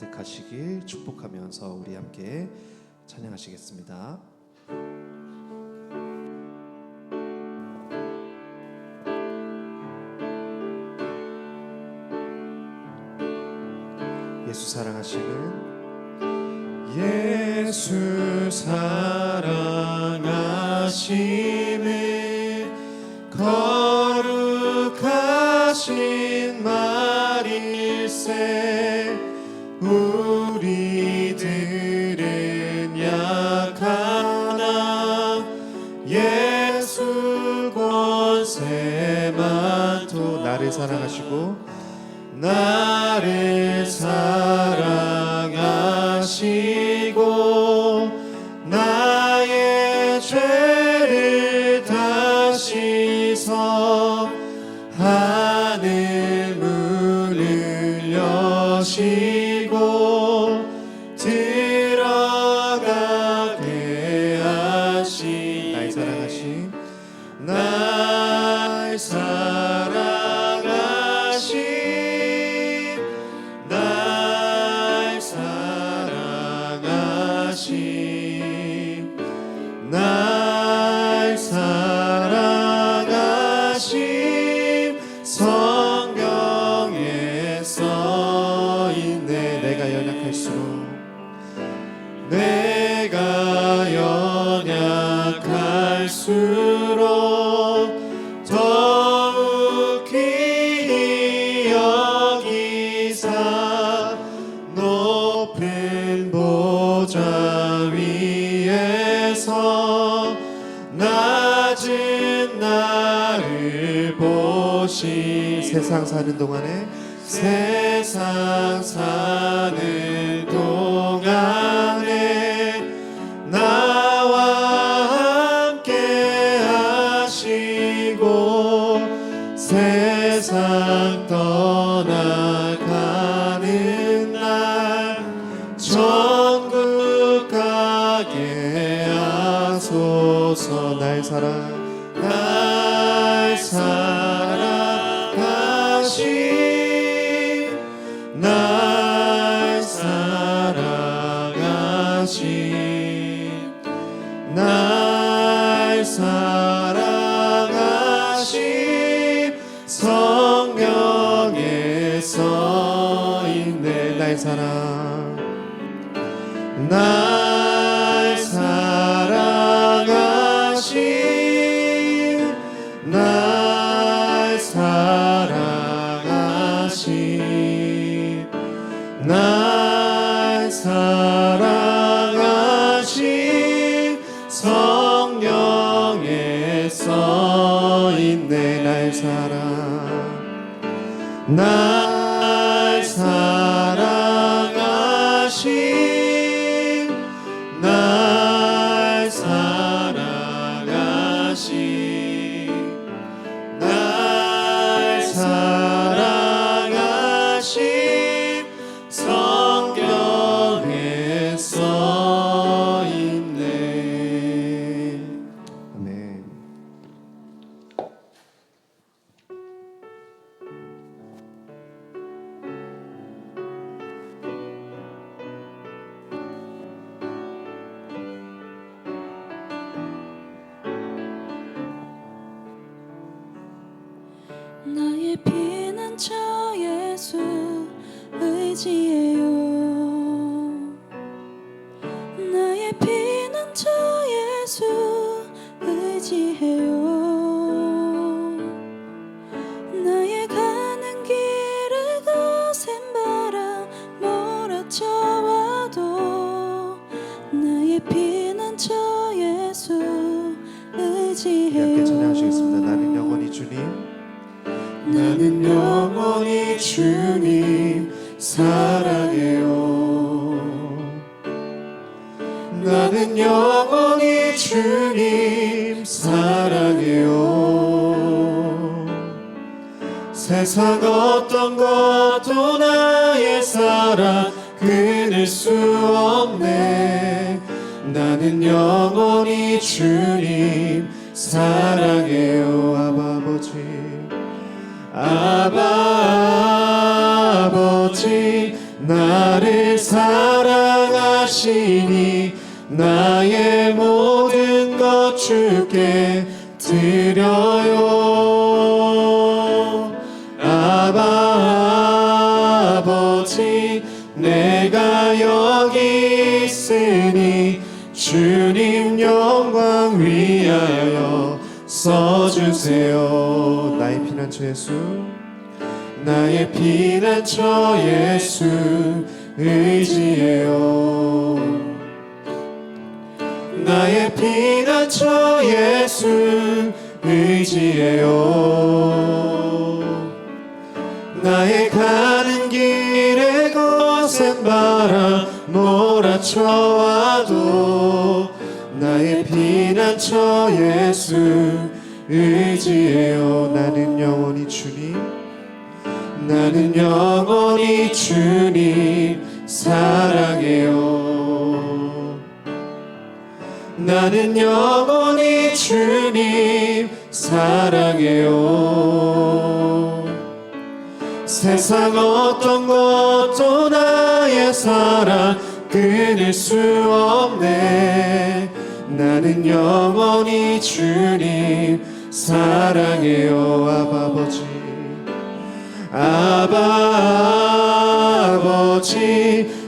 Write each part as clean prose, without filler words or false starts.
가득하시길 축복하면서 우리 함께 찬양하시겠습니다. 예수 사랑하시는 예수 사랑하심을 거룩하신 말일세 우리들은 약하나 예수 권세만 또 나를 사랑하시고 나를 사랑하시고 나의 죄를 다 씻어 하늘 문을 여시고 들어가게 하시네. 날 사랑하신 날 사랑하신 날 사랑하신 날 사랑하신 성경에 써있네. 내가 연약할수록 내가 연약할수록 더욱 귀히 여기사 높은 보좌 위에서 낮은 나를 보시. 세상 사는 동안에 세상 사는 동안에 나와 함께 하시고 세상 떠나가는 날 천국 가게 하소서. 날 사랑 날 사랑하신 날 사랑하신 날 사랑하신 성경에 써있네. 날 사랑 날 사랑하신 날 사랑하신 날 사랑하신 성경에 써있네. 날 사랑 날 사랑하신 날 사랑하신 날 사랑하신 성경에 써있네. 아멘. 나의 피난처 예수 의지해요. 나의 피난처 예수 의지해요. 나의 가는 길을 거센 바람 몰아쳐와도 나의 피난처 예수 의지해요. 함께 찬양하시겠습니다. 나는 영원히 주님 나는 영원히 주님 사랑해요. 나는 영원히 주님 사랑해요. 세상 어떤 것도 나의 사랑 끊을 수 없네. 나는 영원히 주님 사랑해요. 아바 아버지 아버지 나를 사랑하시니 나의 모든 것 주께 드려요. 아버지 내가 여기 있으니 주님 영광 위하여 써주세요. 나의 피난처 예수, 나의 피난처 예수 의지해요. 나의 피난처 예수 의지해요. 나의 가는 길에 거센 바람 몰아쳐와도 나의 피난처 예수 의지해요. 나는 영원히 주님, 나는 영원히 주님 사랑해요. 나는 영원히 주님 사랑해요. 세상 어떤 것도 나의 사랑 끊을 수 없네. 나는 영원히 주님 사랑해요. 아버지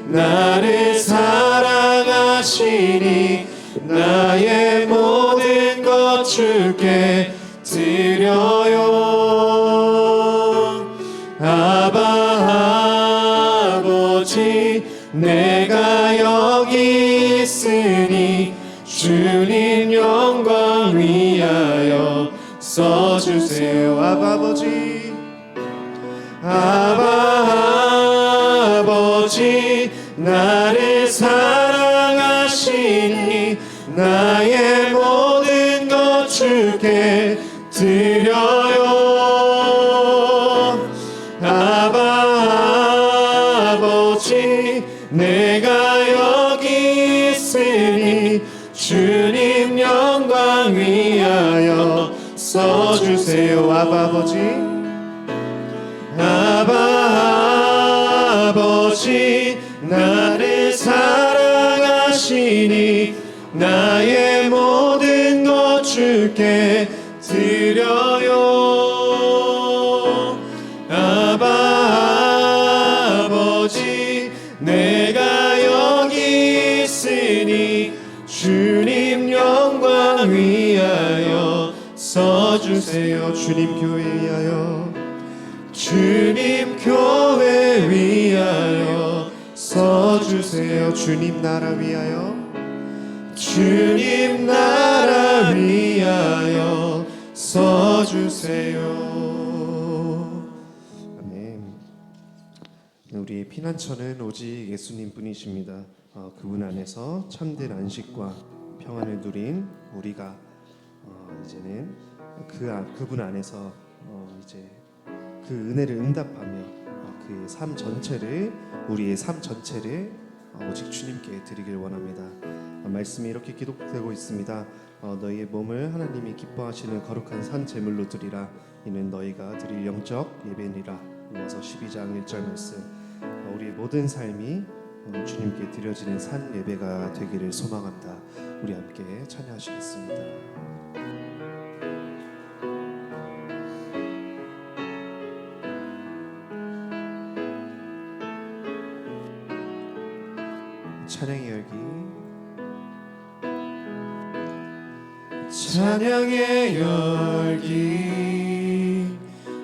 나를 사랑하시니 나의 모든 것 주께 드려요. 아버지 내가 여기 있으니 주님 영광 위하여 써주세요. 아버지 나를 사랑하시니 나의 모든 것 주께 드려요. 아버지 내가 여기 있으니 주님 영광 위하여 써주세요. 아버지 나를 사랑하시니 나의 모든 것 주께 드려요. 아버지 내가 여기 있으니 주님 영광 위하여 써주세요. 주님 교회 위하여, 주님 교회 위하여 써주세요. 주님 나라 위하여, 주님 나라 위하여 써주세요. 아멘. 우리 피난처는 오직 예수님 뿐이십니다. 그분 안에서 참된 안식과 평안을 누린 우리가 이제는 그분 안에서 이제 그 은혜를 응답하며 그 삶 전체를, 우리의 삶 전체를 오직 주님께 드리길 원합니다. 말씀이 이렇게 기록되고 있습니다. 너희의 몸을 하나님이 기뻐하시는 거룩한 산 제물로 드리라. 이는 너희가 드릴 영적 예배니라. 이어서 12장 1절 말씀. 우리의 모든 삶이 주님께 드려지는 산 예배가 되기를 소망합니다. 우리 함께 찬양하시겠습니다. 찬양의 열기, 찬양의 열기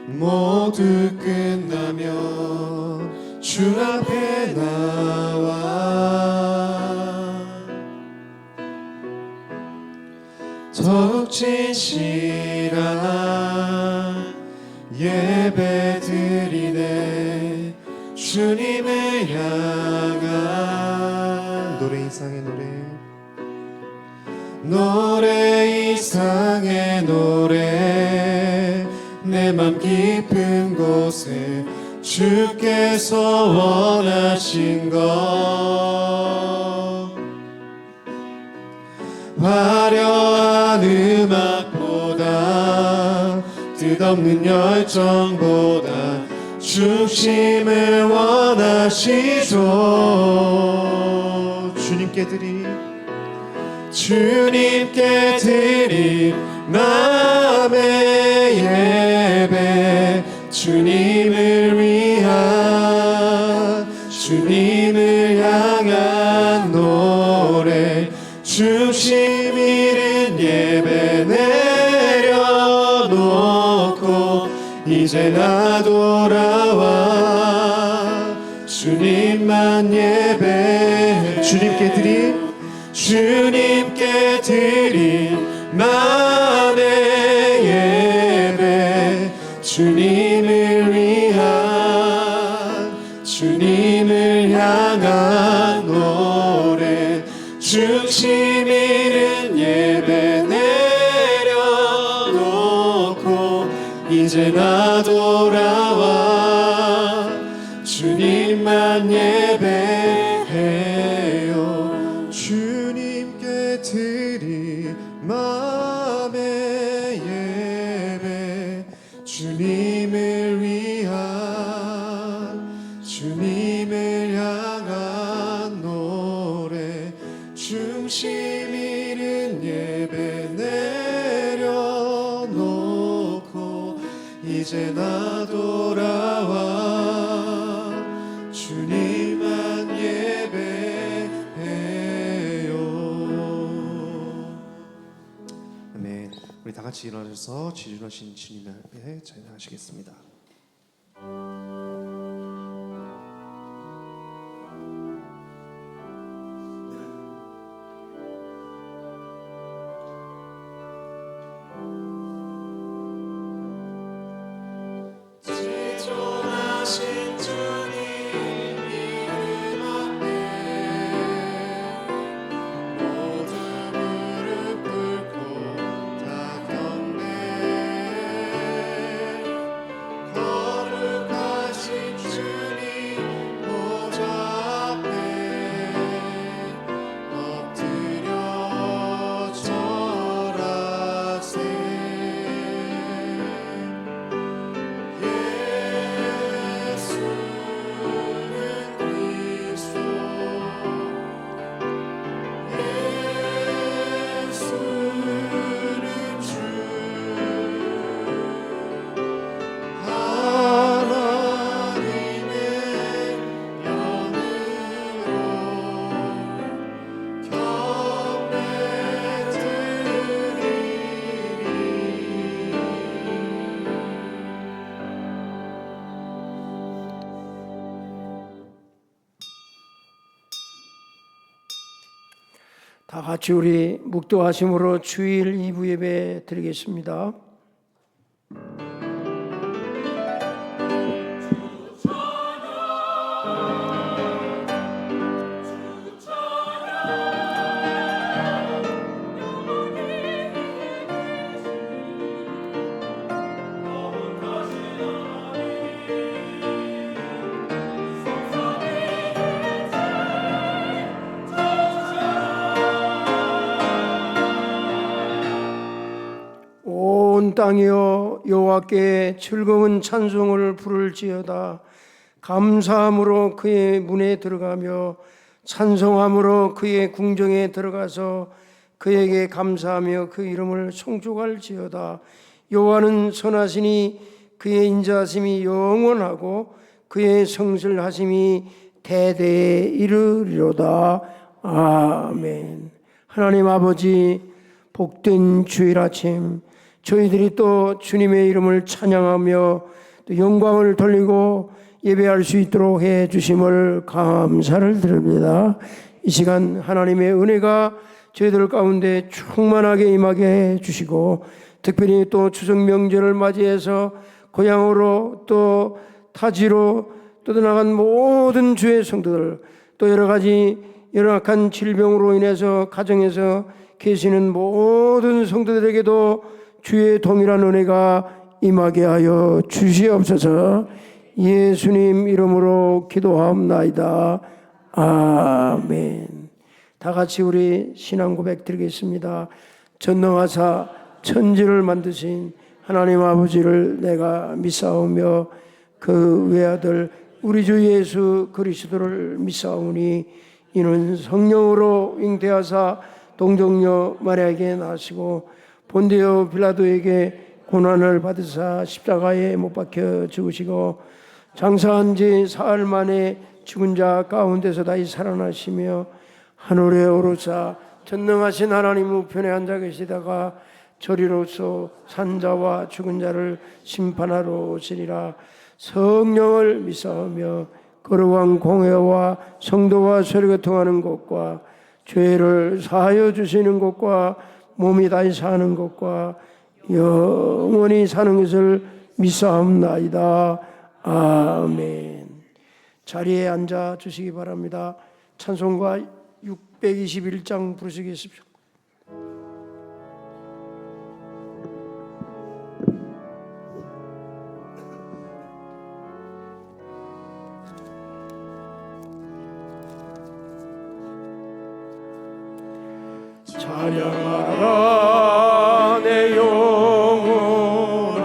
모두 끝나면 주 앞에 나와 더욱 진실한 예배 드리네. 주님을 향한 노래 이상의 노래 이상의 노래 내 맘 깊은 곳에 주께서 원하신 것 화려한 음악보다 뜻없는 열정보다 중심을 원하시죠. 주님께 드릴 마음의 예배, 주님을 위한, 주님을 향한 노래, 중심 잃은 예배 내려놓고 이제 나 돌아와 주님만 예배해. 주님께 드릴 마음의 예배, 주님을 위한, 주님을 향한 노래, 중심 잃은 예배 내려놓고 이제 나 돌아와 주님만 예배해요. 주님께 드릴 마음의 예배, 주님을 위한, 주님을 향한 노래, 중심 잃은 예배 내려놓고 이제 나 돌아와 주님만 예배해요. 아멘. 우리 다 같이 일어나셔서 지존하신 주님 앞에 찬양하시겠습니다. 지존하신 주님 이름 앞에 모두 무릎 꿇고 다 경배, 거룩하신 주님 보좌 앞에 엎드려 절하세. 다 같이 우리 묵도하심으로 주일 2부 예배 드리겠습니다. 온 땅이여 여호와께 즐거운 찬송을 부를지어다. 감사함으로 그의 문에 들어가며 찬송함으로 그의 궁정에 들어가서 그에게 감사하며 그 이름을 송축할지어다. 여호와는 선하시니 그의 인자하심이 영원하고 그의 성실하심이 대대에 이르리로다. 아멘. 하나님 아버지, 복된 주일 아침 저희들이 또 주님의 이름을 찬양하며 또 영광을 돌리고 예배할 수 있도록 해 주심을 감사를 드립니다. 이 시간 하나님의 은혜가 저희들 가운데 충만하게 임하게 해 주시고, 특별히 또 추석 명절을 맞이해서 고향으로 또 타지로 떠나간 모든 주의 성도들, 또 여러 가지 열악한 질병으로 인해서 가정에서 계시는 모든 성도들에게도 주의 동일한 은혜가 임하게 하여 주시옵소서. 예수님 이름으로 기도하옵나이다. 아멘. 다 같이 우리 신앙 고백 드리겠습니다. 전능하사 천지를 만드신 하나님 아버지를 내가 믿사오며 그 외아들 우리 주 예수 그리스도를 믿사오니 이는 성령으로 잉태하사 동정녀 마리아에게 나시고 본디오 빌라도에게 고난을 받으사 십자가에 못 박혀 죽으시고 장사한 지 사흘 만에 죽은 자 가운데서 다시 살아나시며 하늘에 오르사 전능하신 하나님 우편에 앉아 계시다가 저리로서 산자와 죽은 자를 심판하러 오시리라. 성령을 믿사오며 거룩한 공회와 성도와 서로가 통하는 것과 죄를 사하여 주시는 것과 몸이 다시 사는 것과 영원히 사는 것을 믿사옵나이다. 아멘. 자리에 앉아 주시기 바랍니다. 찬송가 621장 부르시겠습니다. 찬양하라 내 영혼아,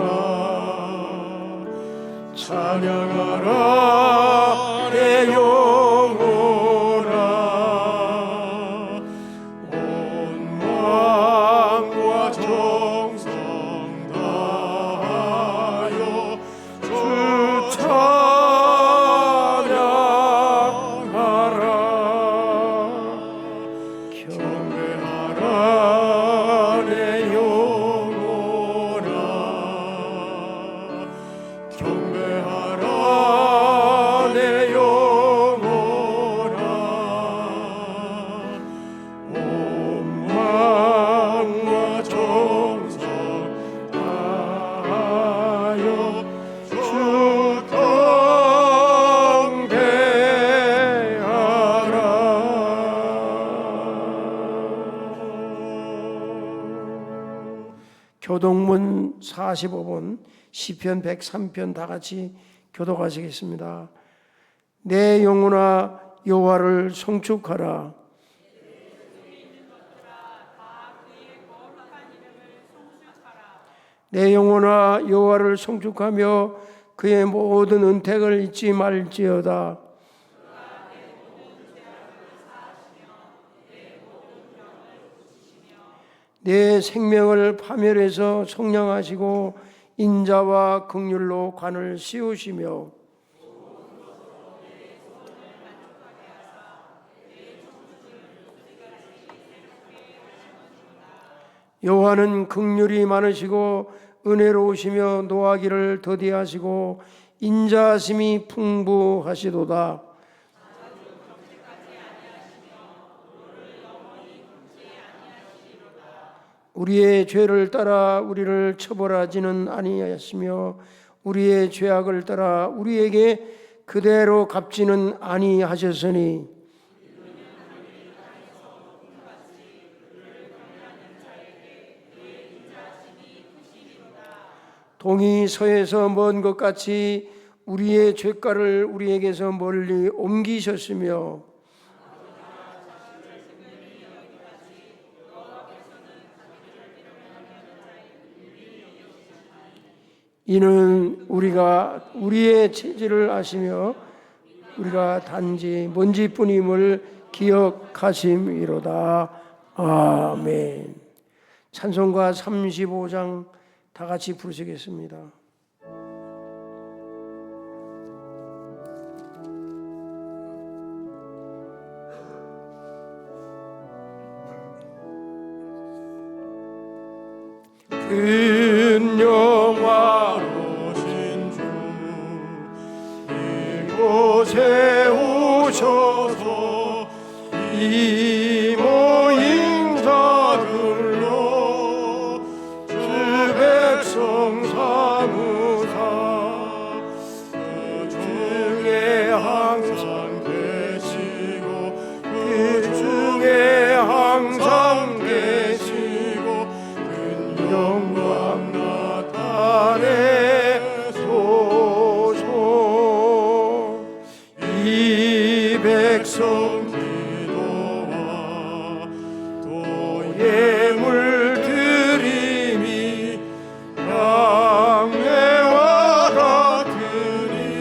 찬양하라 내 영혼아, 온 마음과 정성 다하여 주 찬양하라. 경배하라 내 영혼아, 경배하라 내 영혼아, 온 마음과 정성 다하여 주 경배하라. 교동문 45번 시편 103편 다 같이 교독하시겠습니다. 내 영혼아 여호와를 송축하라. 내 영혼아 여호와를 송축하며 그의 모든 은택을 잊지 말지어다. 내 생명을 파멸해서 속량하시고 인자와 긍휼로 관을 씌우시며 여호와는 긍휼이 많으시고 은혜로우시며 노하기를 더디하시고 인자하심이 풍부하시도다. 우리의 죄를 따라 우리를 처벌하지는 아니하시며 우리의 죄악을 따라 우리에게 그대로 갚지는 아니하셨으니 동이 서에서 먼 것 같이 우리의 죄가를 우리에게서 멀리 옮기셨으며 이는 우리가 우리의 체질을 아시며 우리가 단지 먼지뿐임을 기억하심이로다. 아멘. 찬송가 35장 다 같이 부르시겠습니다. 큰 영화로신 주 이곳에 오셔서 이 모인 자들로 주 백성 사무사 그 중에 항상 계시고 그 중에 항상 계시고 큰 영광 나타내소서. 이 백성 기도와 또 예물 드림이 양회와 같으니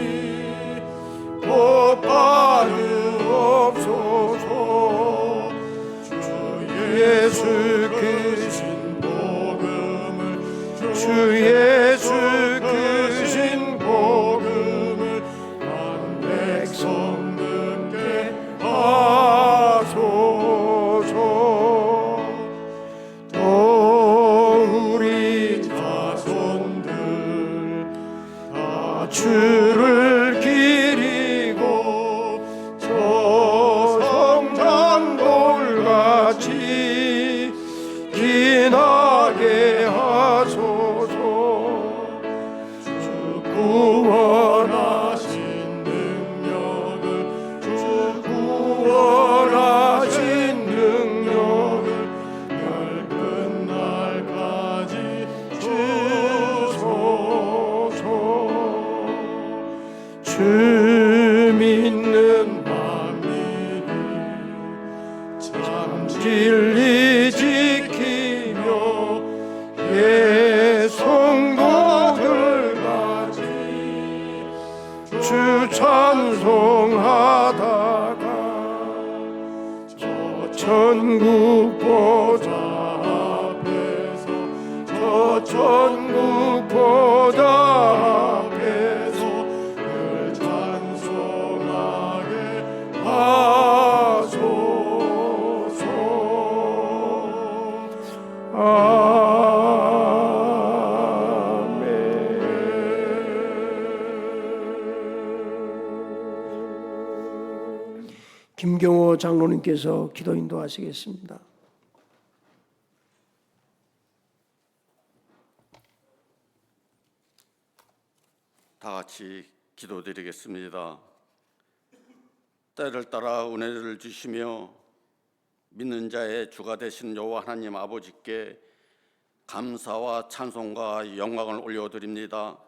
진리 지키며 예 성도들까지 주 찬송하다가 저 천국 보좌 앞에서 저 천국 보좌 앞에서 늘 찬송하게 하소서. 아멘. 김경호 장로님께서 기도 인도하시겠습니다. 다 같이 기도드리겠습니다. 때를 따라 은혜를 주시며 믿는 자의 주가 되신 여호와 하나님 아버지께 감사와 찬송과 영광을 올려드립니다.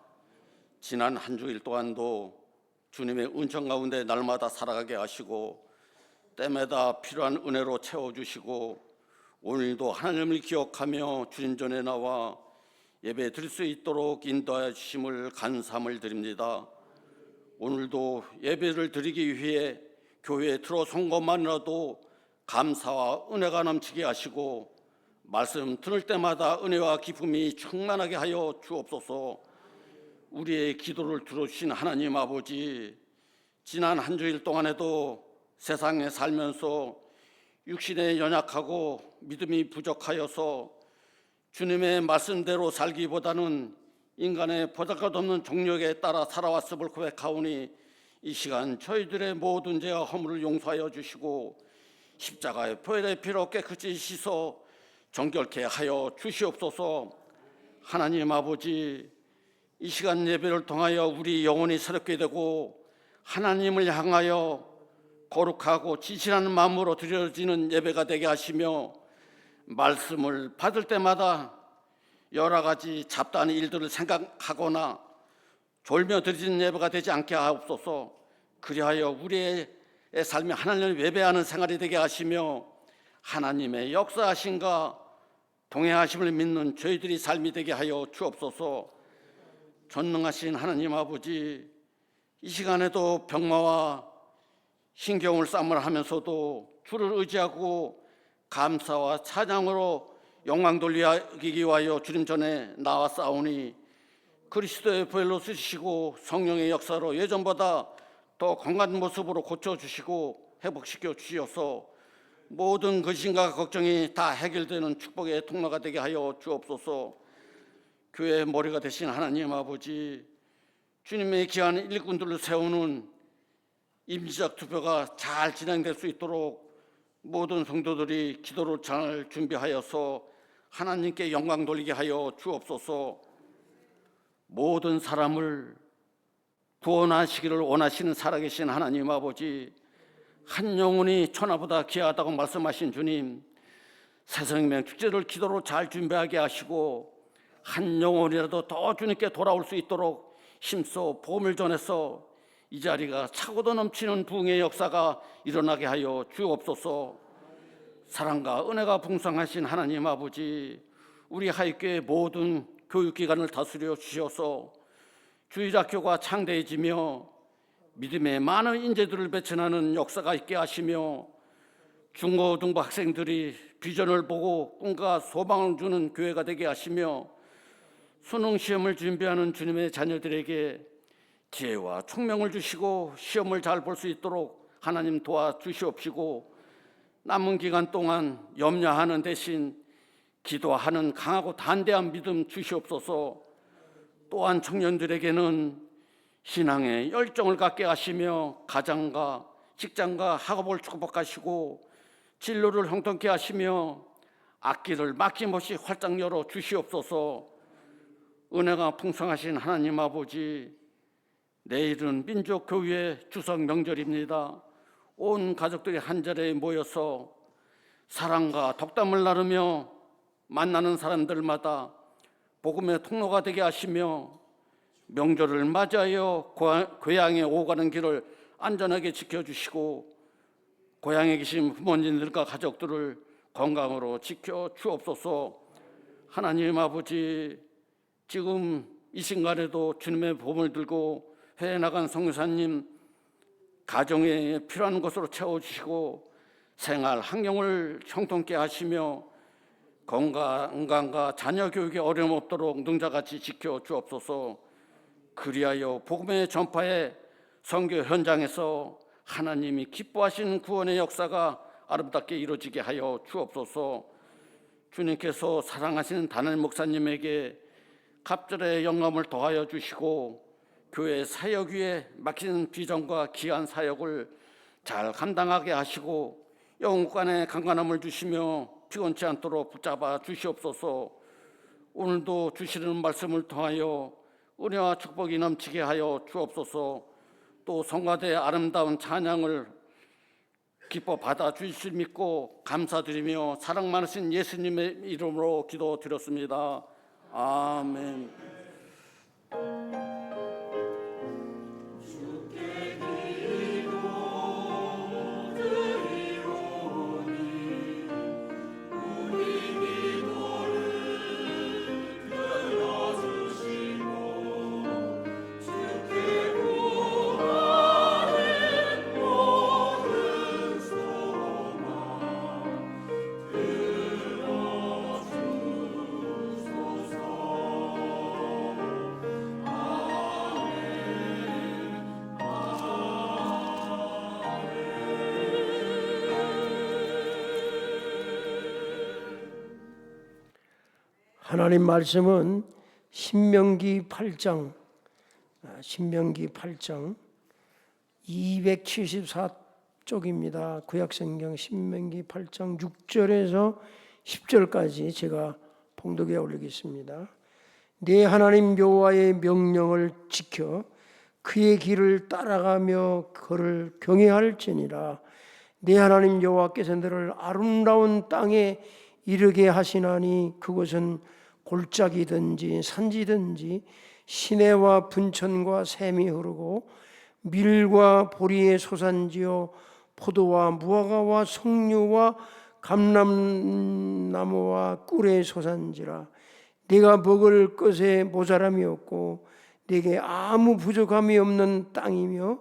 지난 한 주일 동안도 주님의 은총 가운데 날마다 살아가게 하시고 때마다 필요한 은혜로 채워주시고 오늘도 하나님을 기억하며 주님 전에 나와 예배 드릴 수 있도록 인도하여 주심을 감사함을 드립니다. 오늘도 예배를 드리기 위해 교회에 들어선 것만이라도 감사와 은혜가 넘치게 하시고 말씀 들을 때마다 은혜와 기쁨이 충만하게 하여 주옵소서. 우리의 기도를 들어주신 하나님 아버지, 지난 한 주일 동안에도 세상에 살면서 육신에 연약하고 믿음이 부족하여서 주님의 말씀대로 살기보다는 인간의 보잘것없는 종력에 따라 살아왔음을 고백하오니 이 시간 저희들의 모든 죄와 허물을 용서하여 주시고 십자가의 보혈의 피로 깨끗이 씻어 정결케 하여 주시옵소서. 하나님 아버지, 이 시간 예배를 통하여 우리 영혼이 새롭게 되고 하나님을 향하여 거룩하고 진실한 마음으로 드려지는 예배가 되게 하시며 말씀을 받을 때마다 여러 가지 잡다한 일들을 생각하거나 졸며 드리는 예배가 되지 않게 하옵소서. 그리하여 우리의 삶이 하나님을 예배하는 생활이 되게 하시며 하나님의 역사하심과 동행하심을 믿는 저희들이 삶이 되게 하여 주옵소서. 전능하신 하나님 아버지, 이 시간에도 병마와 신경을 싸움을 하면서도 주를 의지하고 감사와 찬양으로 영광 돌리기 위하여 주님 전에 나와싸우니 그리스도의 보혈로 쓰시고 성령의 역사로 예전보다 더 건강한 모습으로 고쳐주시고 회복시켜 주시어서 모든 근심과 걱정이 다 해결되는 축복의 통로가 되게 하여 주옵소서. 교회의 머리가 되신 하나님 아버지, 주님의 귀한 일꾼들을 세우는 임시적 투표가 잘 진행될 수 있도록 모든 성도들이 기도를 잘 준비하여서 하나님께 영광 돌리게 하여 주옵소서. 모든 사람을 구원하시기를 원하시는 살아계신 하나님 아버지, 한 영혼이 천하보다 귀하다고 말씀하신 주님, 새생명 축제를 기도로 잘 준비하게 하시고 한 영혼이라도 더 주님께 돌아올 수 있도록 힘써 복음을 전해서 이 자리가 차고도 넘치는 부흥의 역사가 일어나게 하여 주옵소서. 사랑과 은혜가 풍성하신 하나님 아버지, 우리 하이교회 모든 교육기관을 다스려 주셔서 주일학교가 창대해지며 믿음의 많은 인재들을 배천하는 역사가 있게 하시며 중고등부 학생들이 비전을 보고 꿈과 소망을 주는 교회가 되게 하시며 수능시험을 준비하는 주님의 자녀들에게 지혜와 총명을 주시고 시험을 잘 볼 수 있도록 하나님 도와주시옵시고 남은 기간 동안 염려하는 대신 기도하는 강하고 담대한 믿음 주시옵소서. 또한 청년들에게는 신앙의 열정을 갖게 하시며 가정과 직장과 학업을 축복하시고 진로를 형통케 하시며 앞길을 막힘없이 활짝 열어 주시옵소서. 은혜가 풍성하신 하나님 아버지, 내일은 민족교회 추석 명절입니다. 온 가족들이 한자리에 모여서 사랑과 덕담을 나누며 만나는 사람들마다 복음의 통로가 되게 하시며 명절을 맞이하여 고향에 오가는 길을 안전하게 지켜주시고 고향에 계신 부모님들과 가족들을 건강으로 지켜 주옵소서. 하나님 아버지, 지금 이 순간에도 주님의 보험을 들고 해외 나간 선교사님 가정에 필요한 것으로 채워주시고 생활 환경을 형통케 하시며 건강과 자녀 교육에 어려움 없도록 능자같이 지켜 주옵소서. 그리하여 복음의 전파에 선교 현장에서 하나님이 기뻐하시는 구원의 역사가 아름답게 이루어지게 하여 주옵소서. 주님께서 사랑하시는 단일 목사님에게 갑절의 영감을 더하여 주시고 교회 사역 위에 맡기는 비전과 귀한 사역을 잘 감당하게 하시고 영혼간의 강건함을 주시며 피곤치 않도록 붙잡아 주시옵소서. 오늘도 주시는 말씀을 통하여 은혜와 축복이 넘치게 하여 주옵소서. 또 성가대의 아름다운 찬양을 기뻐 받아 주실 줄 믿고 감사드리며 사랑 많으신 예수님의 이름으로 기도드렸습니다. 아멘. 하나님 말씀은 신명기 8장 274쪽입니다. 구약성경 신명기 8장 6절에서 10절까지 제가 봉독에 올리겠습니다. 내 하나님 여호와의 명령을 지켜 그의 길을 따라가며 그를 경외할지니라. 내 하나님 여호와께서 너를 아름다운 땅에 이르게 하시나니 그곳은 골짜기든지 산지든지 시내와 분천과 샘이 흐르고 밀과 보리의 소산지요 포도와 무화과와 석류와 감람나무와 꿀의 소산지라. 네가 먹을 것에 모자람이 없고 네게 아무 부족함이 없는 땅이며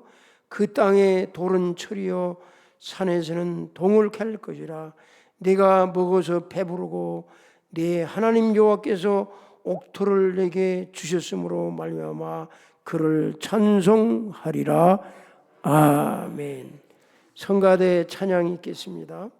그 땅에 돌은 철이요 산에서는 동을 캘 것이라. 네가 먹어서 배부르고 네 하나님 여호와께서 옥토를 내게 주셨으므로 말미암아 그를 찬송하리라. 아멘. 성가대 찬양이 있겠습니다.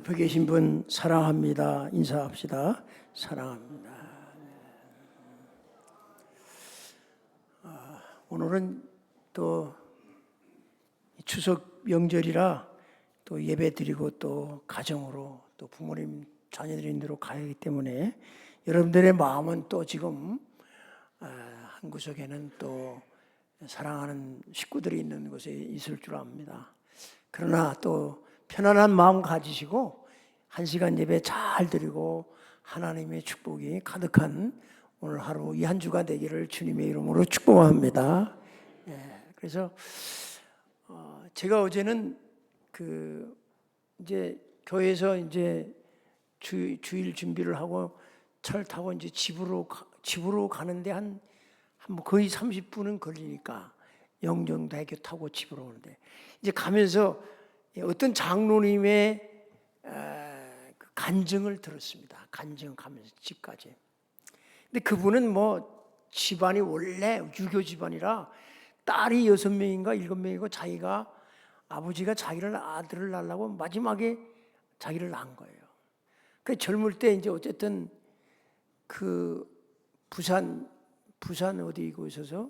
옆에 계신 분 사랑합니다. 인사합시다. 사랑합니다. 오늘은 또 추석 명절이라 또 예배 드리고 또 가정으로 또 부모님 자녀들 있는 가야 하기 때문에 여러분들의 마음은 또 지금 한 구석에는 또 사랑하는 식구들이 있는 곳에 있을 줄 압니다. 그러나 또 편안한 마음 가지시고 한 시간 예배 잘 드리고 하나님의 축복이 가득한 오늘 하루 이 한 주가 되기를 주님의 이름으로 축복합니다. 그래서 제가 어제는 이제 교회에서 이제 주일 준비를 하고 차를 타고 이제 집으로 가는데 한 거의 30분은 걸리니까 영종대교 타고 집으로 오는데 이제 가면서 어떤 장로님의 간증을 들었습니다. 간증 가면서 집까지. 근데 그분은 뭐 집안이 원래 유교 집안이라 딸이 6명인가 7명이고 자기가 아버지가 자기를 아들을 낳으려고 마지막에 자기를 낳은 거예요. 그 젊을 때 이제 어쨌든 그 부산 어디 이곳에서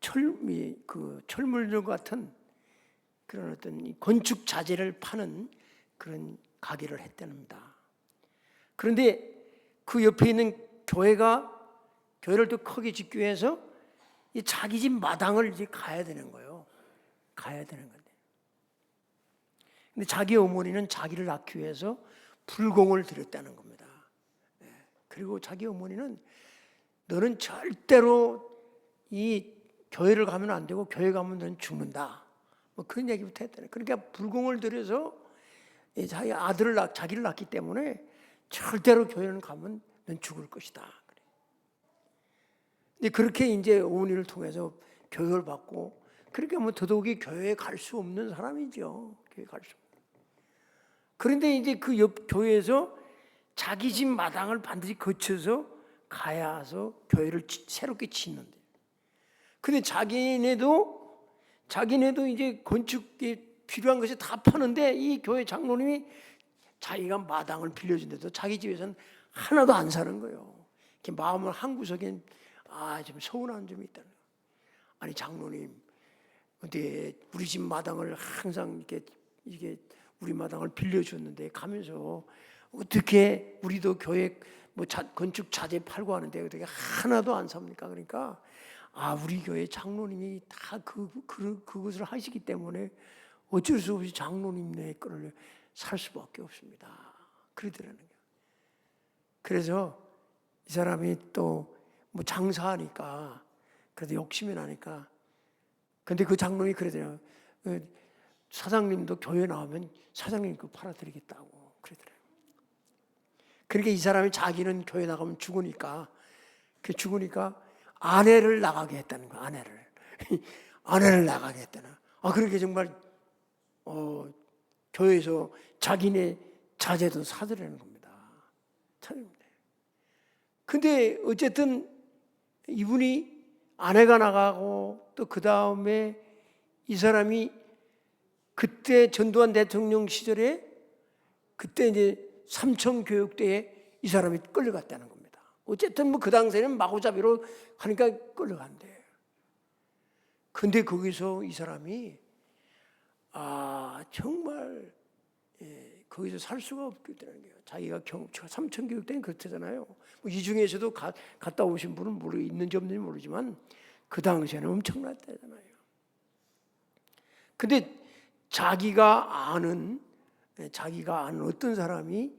철물점 같은 그런 어떤 건축 자재를 파는 그런 가게를 했답니다. 그런데 그 옆에 있는 교회를 더 크게 짓기 위해서 이 자기 집 마당을 이제 가야 되는 거예요. 가야 되는 건데. 근데 자기 어머니는 자기를 낳기 위해서 불공을 들였다는 겁니다. 그리고 자기 어머니는 너는 절대로 이 교회를 가면 안 되고 교회 가면 너는 죽는다. 뭐 그런 얘기부터 했다네. 그러니까 불공을 들여서 자기 자기를 낳기 때문에 절대로 교회는 가면 넌 죽을 것이다. 근데 그렇게 이제 어머니를 통해서 교육을 받고 그렇게 뭐 더더욱이 교회에 갈 수 없는 사람이죠. 교회 갈 수 없는. 그런데 이제 그 옆 교회에서 자기 집 마당을 반드시 거쳐서 가야서 교회를 새롭게 짓는데. 근데 자기네도 이제 건축에 필요한 것이 다 파는데 이 교회 장로님이 자기가 마당을 빌려준데도 자기 집에서는 하나도 안 사는 거예요. 이렇게 마음을 한 구석엔 좀 서운한 점이 있다는 거예요. 아니 장로님, 근데 우리 집 마당을 항상 이게 우리 마당을 빌려줬는데 가면서 어떻게 우리도 교회 건축 자재 팔고 하는데 어떻게 하나도 안 삽니까? 그러니까 우리 교회 장로님이 다 그것을 하시기 때문에 어쩔 수 없이 장로님네 거를 살 수밖에 없습니다. 그러더라는 거예요. 그래서 이 사람이 또 뭐 장사하니까 그래도 욕심이 나니까 근데 그 장로님이 그러더라고요. 사장님도 교회 나오면 사장님 거 팔아드리겠다고 그러더라고요. 그러니까 이 사람이 자기는 교회 나가면 죽으니까 아내를 나가게 했다는 거야. 아내를 나가게 했다는. 그렇게 정말 교회에서 자기네 자재도 사들이는 겁니다. 근데 어쨌든 이분이 아내가 나가고 또 그 다음에 이 사람이 그때 전두환 대통령 시절에 그때 이제 삼청교육대에 이 사람이 끌려갔다는 겁니다. 어쨌든 뭐 그 당시에는 마구잡이로 하니까 끌려간대. 근데 거기서 이 사람이 정말 거기서 살 수가 없겠다는 거예요. 자기가 삼청교육대는 그렇다잖아요. 뭐 이 중에서도 갔다 오신 분은 있는지 없는지 모르지만 그 당시에는 엄청났다잖아요. 근데 자기가 아는 어떤 사람이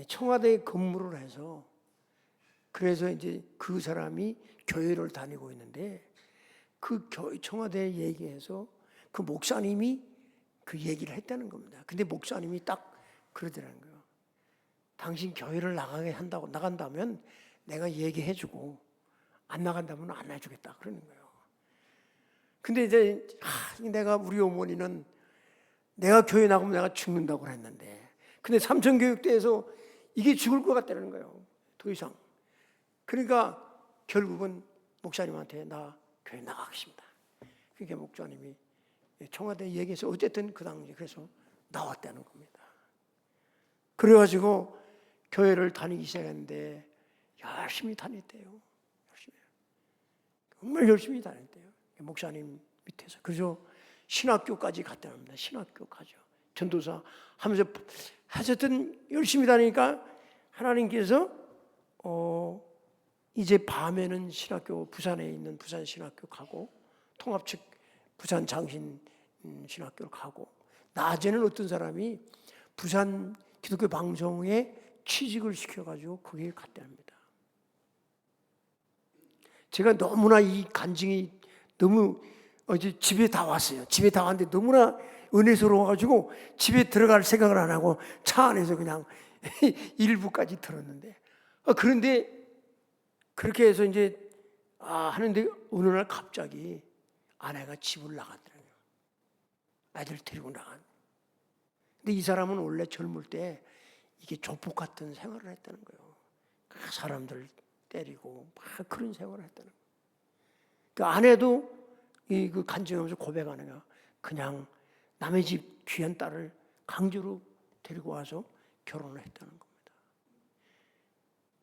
청와대에 근무를 해서 그래서 이제 그 사람이 교회를 다니고 있는데 그 청와대에 얘기해서 그 목사님이 그 얘기를 했다는 겁니다. 근데 목사님이 딱 그러더라는 거예요. 당신 교회를 나간다면 내가 얘기해주고 안 나간다면 안 해주겠다 그러는 거예요. 근데 이제 우리 어머니는 내가 교회 나가면 내가 죽는다고 그랬는데 근데 삼청교육대에서 이게 죽을 것 같다는 거예요. 더 이상. 그러니까 결국은 목사님한테 나 교회 나가겠습니다. 그러니까 목사님이 청와대에 얘기해서 어쨌든 그 당시에 그래서 나왔다는 겁니다. 그래가지고 교회를 다니기 시작했는데 열심히 다녔대요. 열심히. 정말 열심히 다녔대요. 목사님 밑에서. 그래서 신학교까지 갔다 옵니다. 신학교 가죠. 전도사 하면서 하여튼 열심히 다니니까 하나님께서 이제 밤에는 신학교, 부산에 있는 부산 신학교 가고 통합 측 부산 장신 신학교를 가고, 낮에는 어떤 사람이 부산 기독교 방송에 취직을 시켜가지고 거기에 갔다 합니다. 제가 너무나 이 간증이 너무 어제 집에 다 왔어요. 집에 다 왔는데 너무나 은혜스러워가지고 집에 들어갈 생각을 안 하고 차 안에서 그냥 일부까지 들었는데, 그런데 그렇게 해서 이제 하는데 어느 날 갑자기 아내가 집을 나갔더라고요. 아이들 데리고 나간. 근데 이 사람은 원래 젊을 때 이게 조폭 같은 생활을 했다는 거예요. 사람들 때리고 막 그런 생활을 했다는 거예요. 그 아내도 그 간증하면서 고백하는 거야. 그냥 남의 집 귀한 딸을 강제로 데리고 와서 결혼을 했다는 겁니다.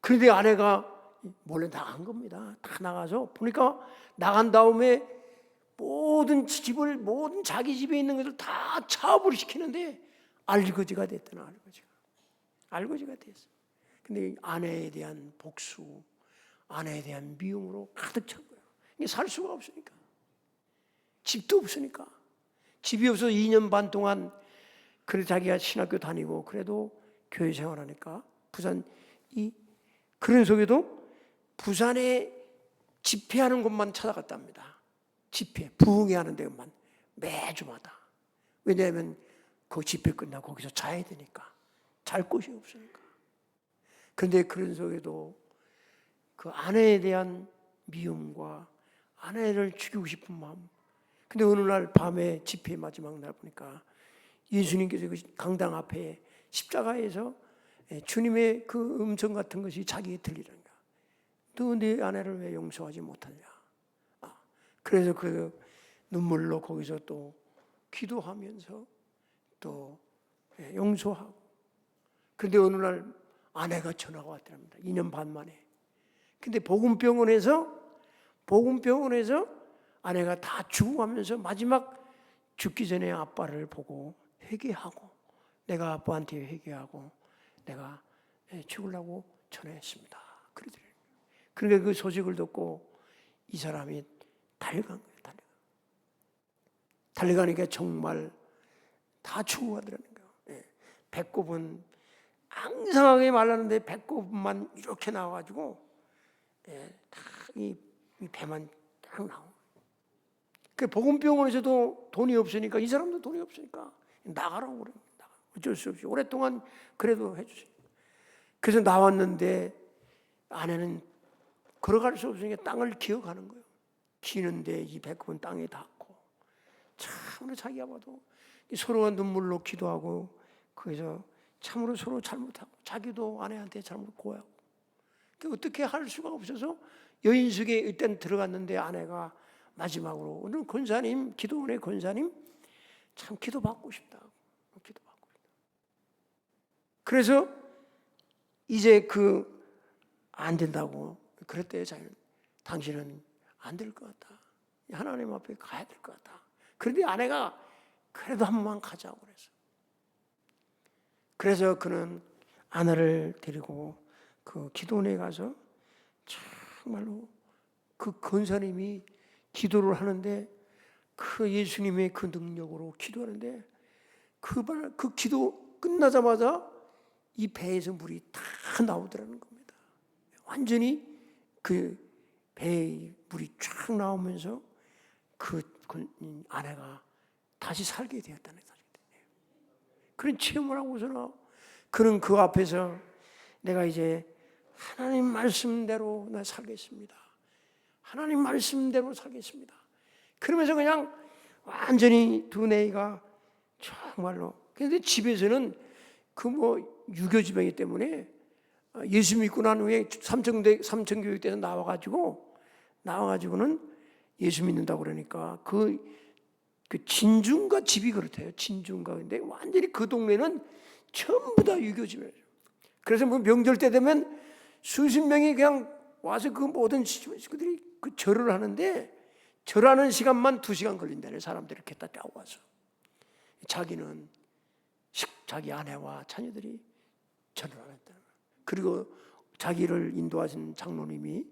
그런데 아내가 몰래 나간 겁니다. 다 나가서 보니까 나간 다음에 모든 집을, 모든 자기 집에 있는 것을 다 차업을 시키는데 알거지가 됐다는, 알거지가 됐어. 근데 아내에 대한 복수, 아내에 대한 미움으로 가득 찬 거예요. 이게 살 수가 없으니까. 집도 없으니까. 집이 없어서 2년 반 동안 그래 자기가 신학교 다니고 그래도 교회 생활하니까 부산 그런 속에도 부산에 집회하는 곳만 찾아갔답니다. 집회, 부흥회 하는 데만 매주마다. 왜냐하면 그 집회 끝나고 거기서 자야 되니까. 잘 곳이 없으니까. 그런데 그런 속에도 그 아내에 대한 미움과 아내를 죽이고 싶은 마음. 근데 어느 날 밤에 집회 마지막 날 보니까 예수님께서 그 강당 앞에 십자가에서 주님의 그 음성 같은 것이 자기에 들리는 거야. 너 네 아내를 왜 용서하지 못하냐. 그래서 그 눈물로 거기서 또 기도하면서 또 용서하고. 근데 어느 날 아내가 전화가 왔답니다. 2년 반 만에. 근데 복음병원에서 아내가 다 죽어가면서 마지막 죽기 전에 아빠를 보고 회개하고, 내가 아빠한테 회개하고 내가 죽으려고 전화했습니다. 그러더래요. 그러니까 그 소식을 듣고 이 사람이 달려간 거예요. 달려가니까 정말 다 죽어가더라는 거예요. 배꼽은 앙상하게 말랐는데 배꼽만 이렇게 나와가지고 다 이 배만 딱 나오고. 그 복음병원에서도 돈이 없으니까, 이 사람도 돈이 없으니까 나가라고 그래요. 어쩔 수 없이 오랫동안 그래도 해주세요. 그래서 나왔는데 아내는 걸어갈 수 없으니까 땅을 기어가는 거예요. 기는데 이 배꼽은 땅에 닿고, 참으로 자기가 봐도 서로가 눈물로 기도하고, 거기서 참으로 서로 잘못하고, 자기도 아내한테 잘못 고하고, 어떻게 할 수가 없어서 여인숙에 일단 들어갔는데 아내가 마지막으로 오늘 권사님, 기도원의 권사님 참 기도받고 싶다. 기도받고 싶다. 그래서 이제 안 된다고 그랬대요. 당신은 안 될 것 같다. 하나님 앞에 가야 될 것 같다. 그런데 아내가 그래도 한 번만 가자고 그랬어. 그래서 그는 아내를 데리고 그 기도원에 가서 정말로 그 권사님이 기도를 하는데, 그 예수님의 그 능력으로 기도하는데 그 기도 끝나자마자 이 배에서 물이 다 나오더라는 겁니다. 완전히 그 배에 물이 쫙 나오면서 그 아내가 다시 살게 되었다는 사실이에요. 그런 체험을 하고서는 그는 그 앞에서 내가 이제 하나님 말씀대로 나 살겠습니다. 하나님 말씀대로 살겠습니다. 그러면서 그냥 완전히 두뇌가 정말로. 그런데 집에서는 유교지배이기 때문에 예수 믿고 난 후에 삼천교육 때서 나와가지고는 예수 믿는다고 그러니까 그 진중가 집이 그렇대요. 진중가. 근데 완전히 그 동네는 전부 다 유교집이에요. 그래서 뭐 명절 때 되면 수십 명이 그냥 와서 그 모든 식구들이 그 절을 하는데 절하는 시간만 2시간 걸린다네. 사람들이 이렇게 다 와서 자기는 자기 아내와 자녀들이 절을 안 했다는 거예요. 그리고 자기를 인도하신 장로님이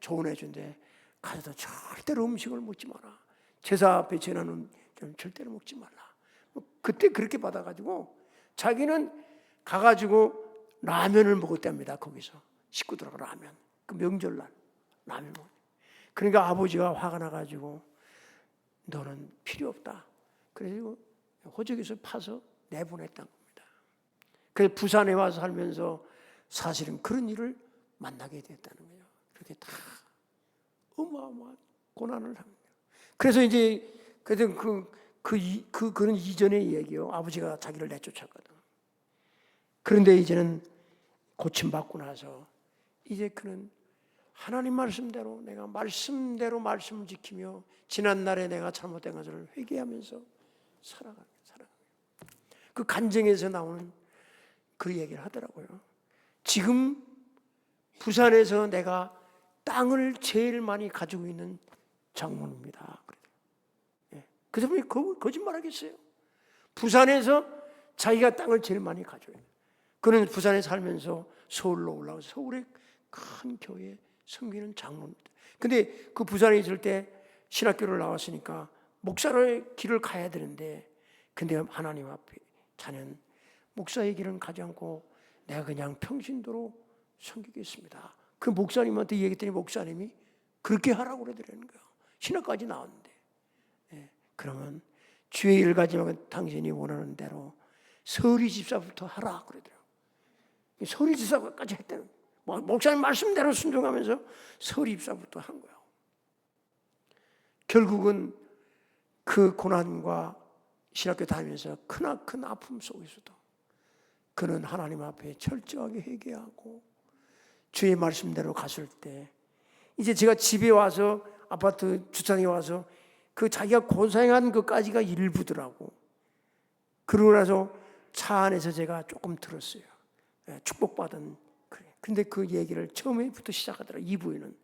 조언해 준대. 가서도 절대로 음식을 먹지 마라. 제사 앞에 전하는 절대로 먹지 말라. 그때 그렇게 받아가지고 자기는 가가지고 라면을 먹었답니다. 거기서 식구들하고 라면. 그 명절날 라면 먹었. 그러니까 아버지가 화가 나가지고 너는 필요 없다. 그래서 호적에서 파서 내보냈다는 겁니다. 그래서 부산에 와서 살면서 사실은 그런 일을 만나게 됐다는 거예요. 그렇게 다 어마어마한 고난을 합니다. 그래서 이제 그런 이전의 얘기요. 아버지가 자기를 내쫓았거든. 그런데 이제는 고침받고 나서 이제 그는 하나님 말씀대로 내가 말씀대로 말씀을 지키며 지난날에 내가 잘못된 것을 회개하면서 살아가요. 그 간증에서 나오는 그 얘기를 하더라고요. 지금 부산에서 내가 땅을 제일 많이 가지고 있는 장모입니다. 그 사람이 거짓말하겠어요? 부산에서 자기가 땅을 제일 많이 가져요. 그는 부산에 살면서 서울로 올라와서 서울의 큰 교회에 섬기는 장로입니다. 근데 그 부산에 있을 때 신학교를 나왔으니까 목사의 길을 가야 되는데, 근데 하나님 앞에 자는 목사의 길은 가지 않고 내가 그냥 평신도로 섬기겠습니다. 그 목사님한테 얘기했더니 목사님이 그렇게 하라고 그러더라는 거예요. 신학까지 나왔는데. 그러면 주의 일 가지 말고 당신이 원하는 대로 서리 집사부터 하라 그러더라고요. 서리 집사까지 했다는 거예요. 목사님 말씀대로 순종하면서 서리 집사부터 한 거예요. 결국은 그 고난과 신학교 다니면서 크나큰 아픔 속에서도 그는 하나님 앞에 철저하게 회개하고 주의 말씀대로 갔을 때, 이제 제가 집에 와서 아파트 주차장에 와서 그 자기가 고생한 것까지가 일부더라고. 그러고 나서 차 안에서 제가 조금 들었어요. 축복받은. 근데 그 얘기를 처음에부터 시작하더라고요. 2부에는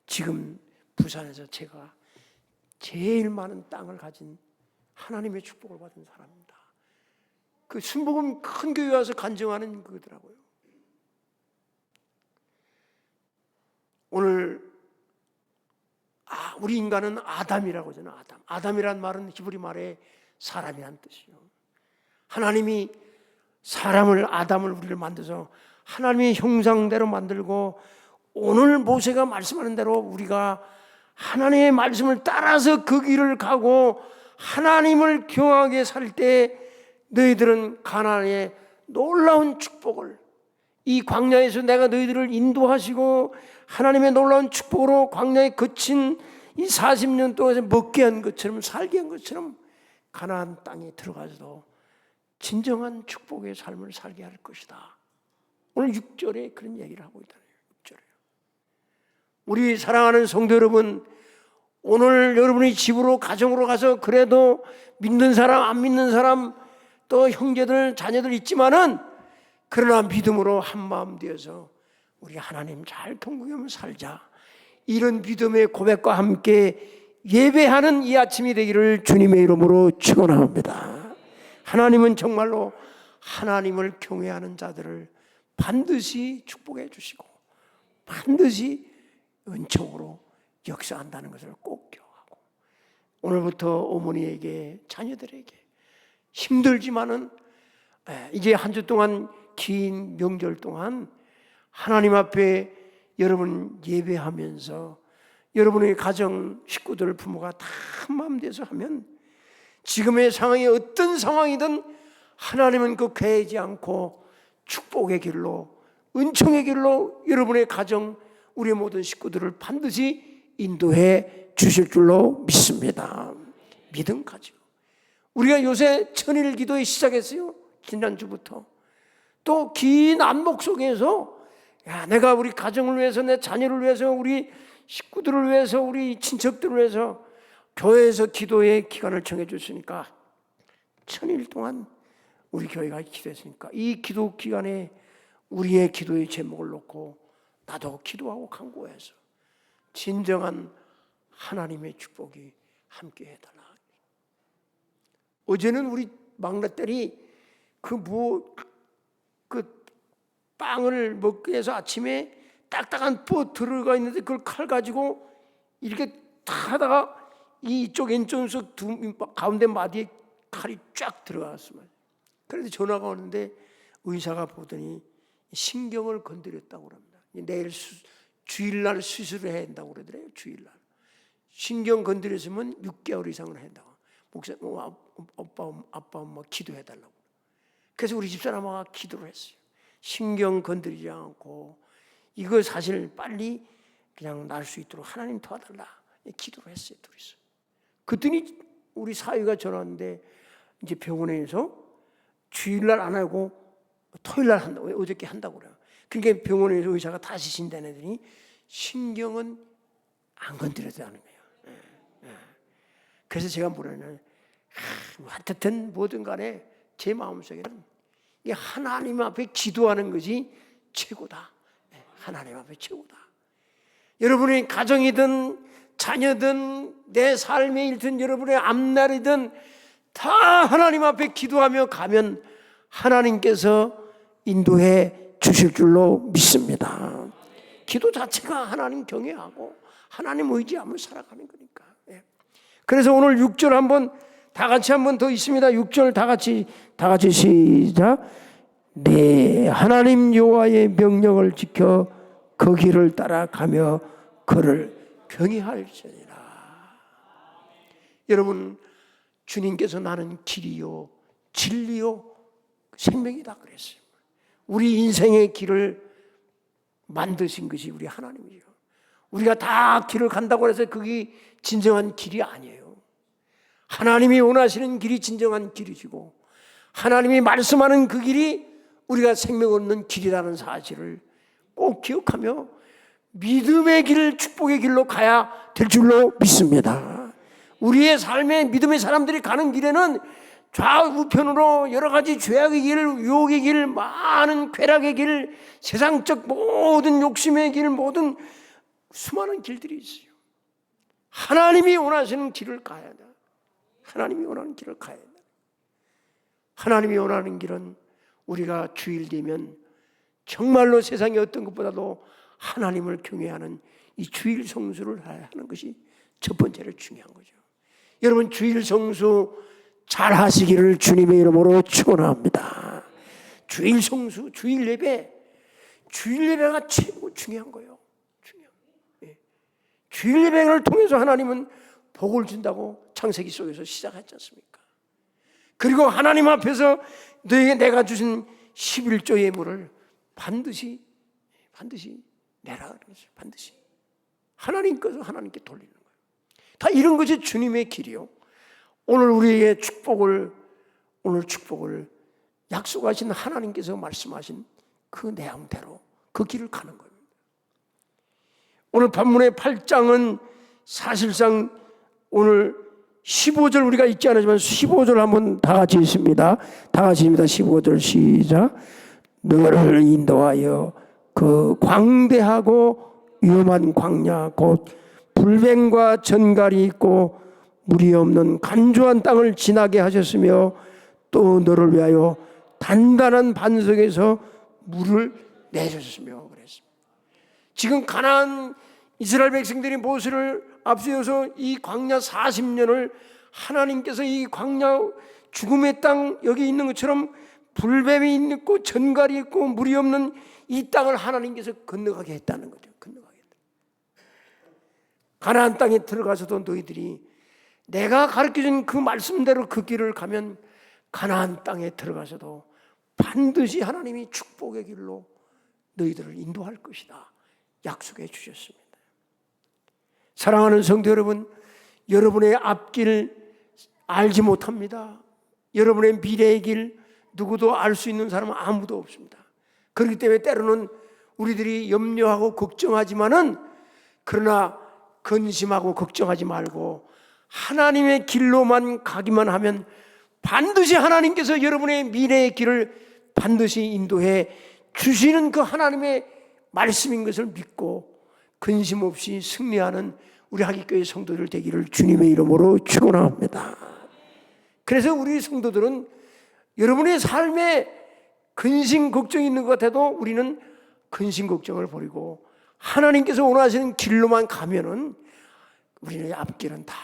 지금 부산에서 제가 제일 많은 땅을 가진 하나님의 축복을 받은 사람입니다. 그 순복음 큰 교회 와서 간증하는 거더라고요. 오늘 우리 인간은 아담이라고 하잖아요. 아담이란 말은 히브리 말에 사람이란 뜻이요. 하나님이 사람을, 아담을, 우리를 만들어서 하나님의 형상대로 만들고, 오늘 모세가 말씀하는 대로 우리가 하나님의 말씀을 따라서 그 길을 가고 하나님을 경외하게 살 때 너희들은 가나안의 놀라운 축복을, 이 광야에서 내가 너희들을 인도하시고 하나님의 놀라운 축복으로 광야에 거친 이 40년 동안 먹게 한 것처럼, 살게 한 것처럼 가나안 땅에 들어가서도 진정한 축복의 삶을 살게 할 것이다. 오늘 6절에 그런 얘기를 하고 있다는 거예요. 6절에. 우리 사랑하는 성도 여러분, 오늘 여러분이 집으로, 가정으로 가서 그래도 믿는 사람, 안 믿는 사람, 또 형제들, 자녀들 있지만은, 그러나 믿음으로 한마음 되어서 우리 하나님 잘 통곡하며 살자, 이런 믿음의 고백과 함께 예배하는 이 아침이 되기를 주님의 이름으로 축원합니다. 하나님은 정말로 하나님을 경외하는 자들을 반드시 축복해 주시고 반드시 은총으로 역사한다는 것을 꼭 기억하고, 오늘부터 어머니에게, 자녀들에게 힘들지만은 이제 한 주 동안, 긴 명절 동안 하나님 앞에 여러분 예배하면서 여러분의 가정, 식구들, 부모가 다 한마음 돼서 하면 지금의 상황이 어떤 상황이든 하나님은 그 괴하지 않고 축복의 길로, 은총의 길로 여러분의 가정, 우리의 모든 식구들을 반드시 인도해 주실 줄로 믿습니다. 믿음 가지고 우리가 요새 천일 기도에 시작했어요. 지난주부터 또 긴 안목 속에서 내가 우리 가정을 위해서, 내 자녀를 위해서, 우리 식구들을 위해서, 우리 친척들을 위해서 교회에서 기도의 기간을 정해 줬으니까 천일 동안 우리 교회가 기도했으니까 이 기도 기간에 우리의 기도의 제목을 놓고 나도 기도하고 간구해서 진정한 하나님의 축복이 함께 해달라. 어제는 우리 막내딸이 그 빵을 먹기 위해서 아침에 딱딱한 뽀 들어가 있는데 그걸 칼 가지고 이렇게 다 하다가 이쪽 왼쪽 가운데 마디에 칼이 쫙 들어갔어요. 그래서 전화가 오는데 의사가 보더니 신경을 건드렸다고 합니다. 내일 주일날 수술을 해야 한다고 그러더래요. 주일날. 신경 건드렸으면 6개월 이상을 해야 한다고. 목사님, 아빠, 엄마 기도해달라고. 그래서 우리 집사람과 기도를 했어요. 신경 건드리지 않고 이거 사실 빨리 그냥 날 수 있도록 하나님 도와달라. 기도를 했어요. 둘이서. 그랬더니 우리 사위가 전화 왔는데 이제 병원에서 주일날 안 하고 토요일날 한다고, 어저께 한다고 그래요. 그러니까 병원에서 의사가 다시 진단했더니 신경은 안 건드려도 하는 거예요. 그래서 제가 뭐라냐면 어쨌든 뭐든 간에 제 마음속에는 이게 하나님 앞에 기도하는 것이 최고다. 하나님 앞에 최고다. 여러분의 가정이든 자녀든 내 삶의 일든 여러분의 앞날이든 다 하나님 앞에 기도하며 가면 하나님께서 인도해 주실 줄로 믿습니다. 기도 자체가 하나님 경외하고 하나님 의지하며 살아가는 거니까. 그래서 오늘 6절 한번 다 같이 한번 더 있습니다. 6절 다 같이 시작. 네 하나님 여호와의 명령을 지켜 그 길을 따라가며 그를 경외할지니라. 여러분, 주님께서 나는 길이요 진리요 생명이다 그랬어요. 우리 인생의 길을 만드신 것이 우리 하나님이죠. 우리가 다 길을 간다고 해서 그게 진정한 길이 아니에요. 하나님이 원하시는 길이 진정한 길이시고 하나님이 말씀하는 그 길이 우리가 생명 얻는 길이라는 사실을 꼭 기억하며 믿음의 길, 축복의 길로 가야 될 줄로 믿습니다. 우리의 삶에 믿음의 사람들이 가는 길에는 좌우편으로 여러 가지 죄악의 길, 유혹의 길, 많은 쾌락의 길, 세상적 모든 욕심의 길, 모든 수많은 길들이 있어요. 하나님이 원하시는 길을 가야 돼. 하나님이 원하는 길을 가야 돼. 하나님이 원하는 길은 우리가 주일 되면 정말로 세상의 어떤 것보다도 하나님을 경외하는 이 주일 성수를 하는 것이 첫 번째로 중요한 거죠. 여러분, 주일 성수 잘 하시기를 주님의 이름으로 축원합니다. 주일 성수, 주일 예배가 최고 중요한 거예요. 주일 예배를 통해서 하나님은 복을 준다고 창세기 속에서 시작했지 않습니까? 그리고 하나님 앞에서 너에게 내가 주신 11조 예물을 반드시 내라. 반드시 하나님 것을 하나님께 돌리는 거예요. 다 이런 것이 주님의 길이요. 오늘 우리의 축복을 약속하신 하나님께서 말씀하신 그 내용대로 그 길을 가는 겁니다. 오늘 본문의 8장은 사실상 오늘 15절 우리가 읽지 않았지만 15절 한번 다 같이 읽습니다. 다 같이 읽습니다. 15절 시작. 너를 인도하여 그 광대하고 위험한 광야 곧 불뱀과 전갈이 있고 물이 없는 간조한 땅을 지나게 하셨으며 또 너를 위하여 단단한 반석에서 물을 내주셨으며 그랬습니다. 지금 가나안 이스라엘 백성들이 모세를 앞세워서 이 광야 40년을 하나님께서 이 광야 죽음의 땅 여기 있는 것처럼 불뱀이 있고 전갈이 있고 물이 없는 이 땅을 하나님께서 건너가게 했다는 거죠. 건너가게 했다. 가나안 땅에 들어가서도 너희들이 내가 가르쳐준 그 말씀대로 그 길을 가면 가나안 땅에 들어가서도 반드시 하나님이 축복의 길로 너희들을 인도할 것이다 약속해 주셨습니다. 사랑하는 성도 여러분, 여러분의 앞길 알지 못합니다. 여러분의 미래의 길 누구도 알 수 있는 사람은 아무도 없습니다. 그렇기 때문에 때로는 우리들이 염려하고 걱정하지만은 그러나 근심하고 걱정하지 말고 하나님의 길로만 가기만 하면 반드시 하나님께서 여러분의 미래의 길을 반드시 인도해 주시는 그 하나님의 말씀인 것을 믿고 근심 없이 승리하는 우리 하기교회 성도들 되기를 주님의 이름으로 축원합니다. 그래서 우리 성도들은 여러분의 삶에 근심 걱정이 있는 것 같아도 우리는 근심 걱정을 버리고 하나님께서 원하시는 길로만 가면은 우리의 앞길은 다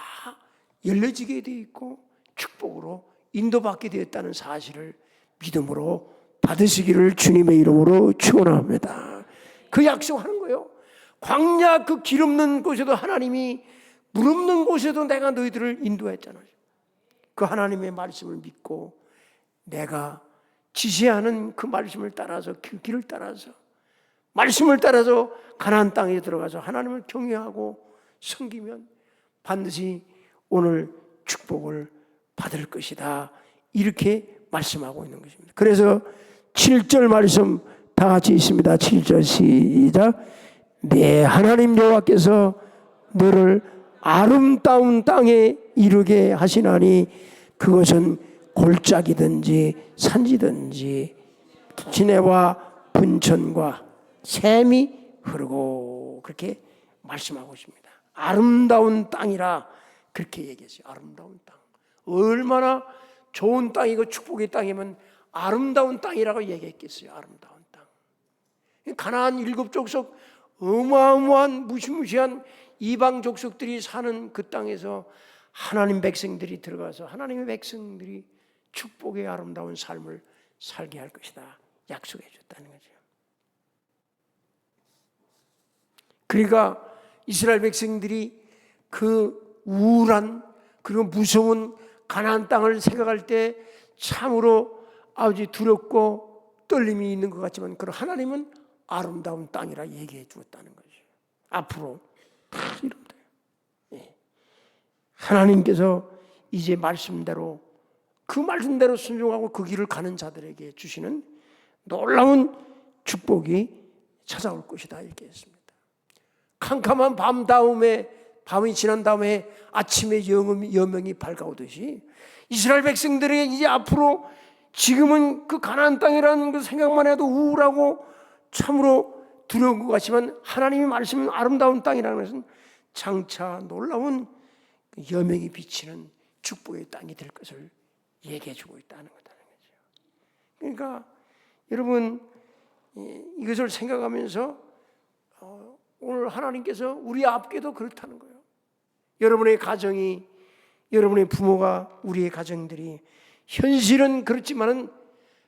열려지게 되어 있고 축복으로 인도받게 되었다는 사실을 믿음으로 받으시기를 주님의 이름으로 축원합니다. 그 약속하는 거예요. 광야 그 길 없는 곳에도 하나님이 물 없는 곳에도 내가 너희들을 인도했잖아요. 그 하나님의 말씀을 믿고 내가 지시하는 그 말씀을 따라서 그 길을 따라서 말씀을 따라서 가나안 땅에 들어가서 하나님을 경외하고 섬기면 반드시 오늘 축복을 받을 것이다. 이렇게 말씀하고 있는 것입니다. 그래서 7절 말씀 다 같이 있습니다. 7절 시작. 내 하나님 여호와께서 너를 아름다운 땅에 이르게 하시나니 그것은 골짜기든지 산지든지 기내와 분천과 샘이 흐르고 그렇게 말씀하고 있습니다. 아름다운 땅이라 그렇게 얘기했어요. 아름다운 땅. 얼마나 좋은 땅이고 축복의 땅이면 아름다운 땅이라고 얘기했겠어요. 아름다운 땅. 가나안 7족속 어마어마한 무시무시한 이방 족속들이 사는 그 땅에서 하나님 백성들이 들어가서 하나님의 백성들이 축복의 아름다운 삶을 살게 할 것이다. 약속해 줬다는 거죠. 그러니까 이스라엘 백성들이 그 우울한 그리고 무서운 가나안 땅을 생각할 때 참으로 아주 두렵고 떨림이 있는 것 같지만 그런 하나님은 아름다운 땅이라 얘기해 주었다는 거죠. 앞으로 다 이루면 돼요. 하나님께서 이제 말씀대로 그 말씀대로 순종하고 그 길을 가는 자들에게 주시는 놀라운 축복이 찾아올 것이다 이렇게 했습니다. 캄캄한 밤 다음에 밤이 지난 다음에 아침에 여명이 밝아오듯이 이스라엘 백성들에게 이제 앞으로 지금은 그 가나안 땅이라는 그 생각만 해도 우울하고 참으로 두려운 것 같지만 하나님이 말씀은 아름다운 땅이라는 것은 장차 놀라운 여명이 비치는 축복의 땅이 될 것을 얘기해 주고 있다는 거다는 거죠. 그러니까 여러분 이것을 생각하면서 오늘 하나님께서 우리 앞에도 그렇다는 거예요. 여러분의 가정이 여러분의 부모가 우리의 가정들이 현실은 그렇지만은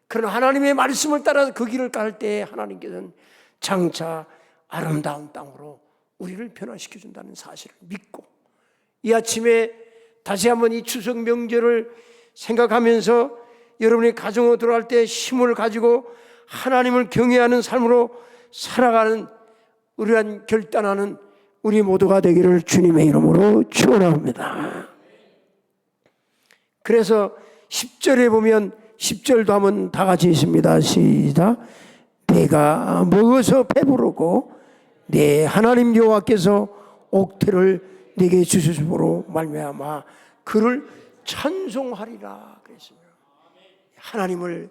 그런 하나님의 말씀을 따라서 그 길을 갈 때 하나님께서는 장차 아름다운 땅으로 우리를 변화시켜 준다는 사실을 믿고 이 아침에 다시 한번 이 추석 명절을 생각하면서 여러분의 가정으로 들어갈 때 힘을 가지고 하나님을 경외하는 삶으로 살아가는 우리한 결단하는 우리 모두가 되기를 주님의 이름으로 축원합니다. 그래서 10절에 보면 10절도 한번 다 같이 있습니다. 시작. 내가 먹어서 배부르고 내 하나님 여호와께서 옥태를 내게 주심으로 말미암아 그를 찬송하리라 그랬습니다. 하나님을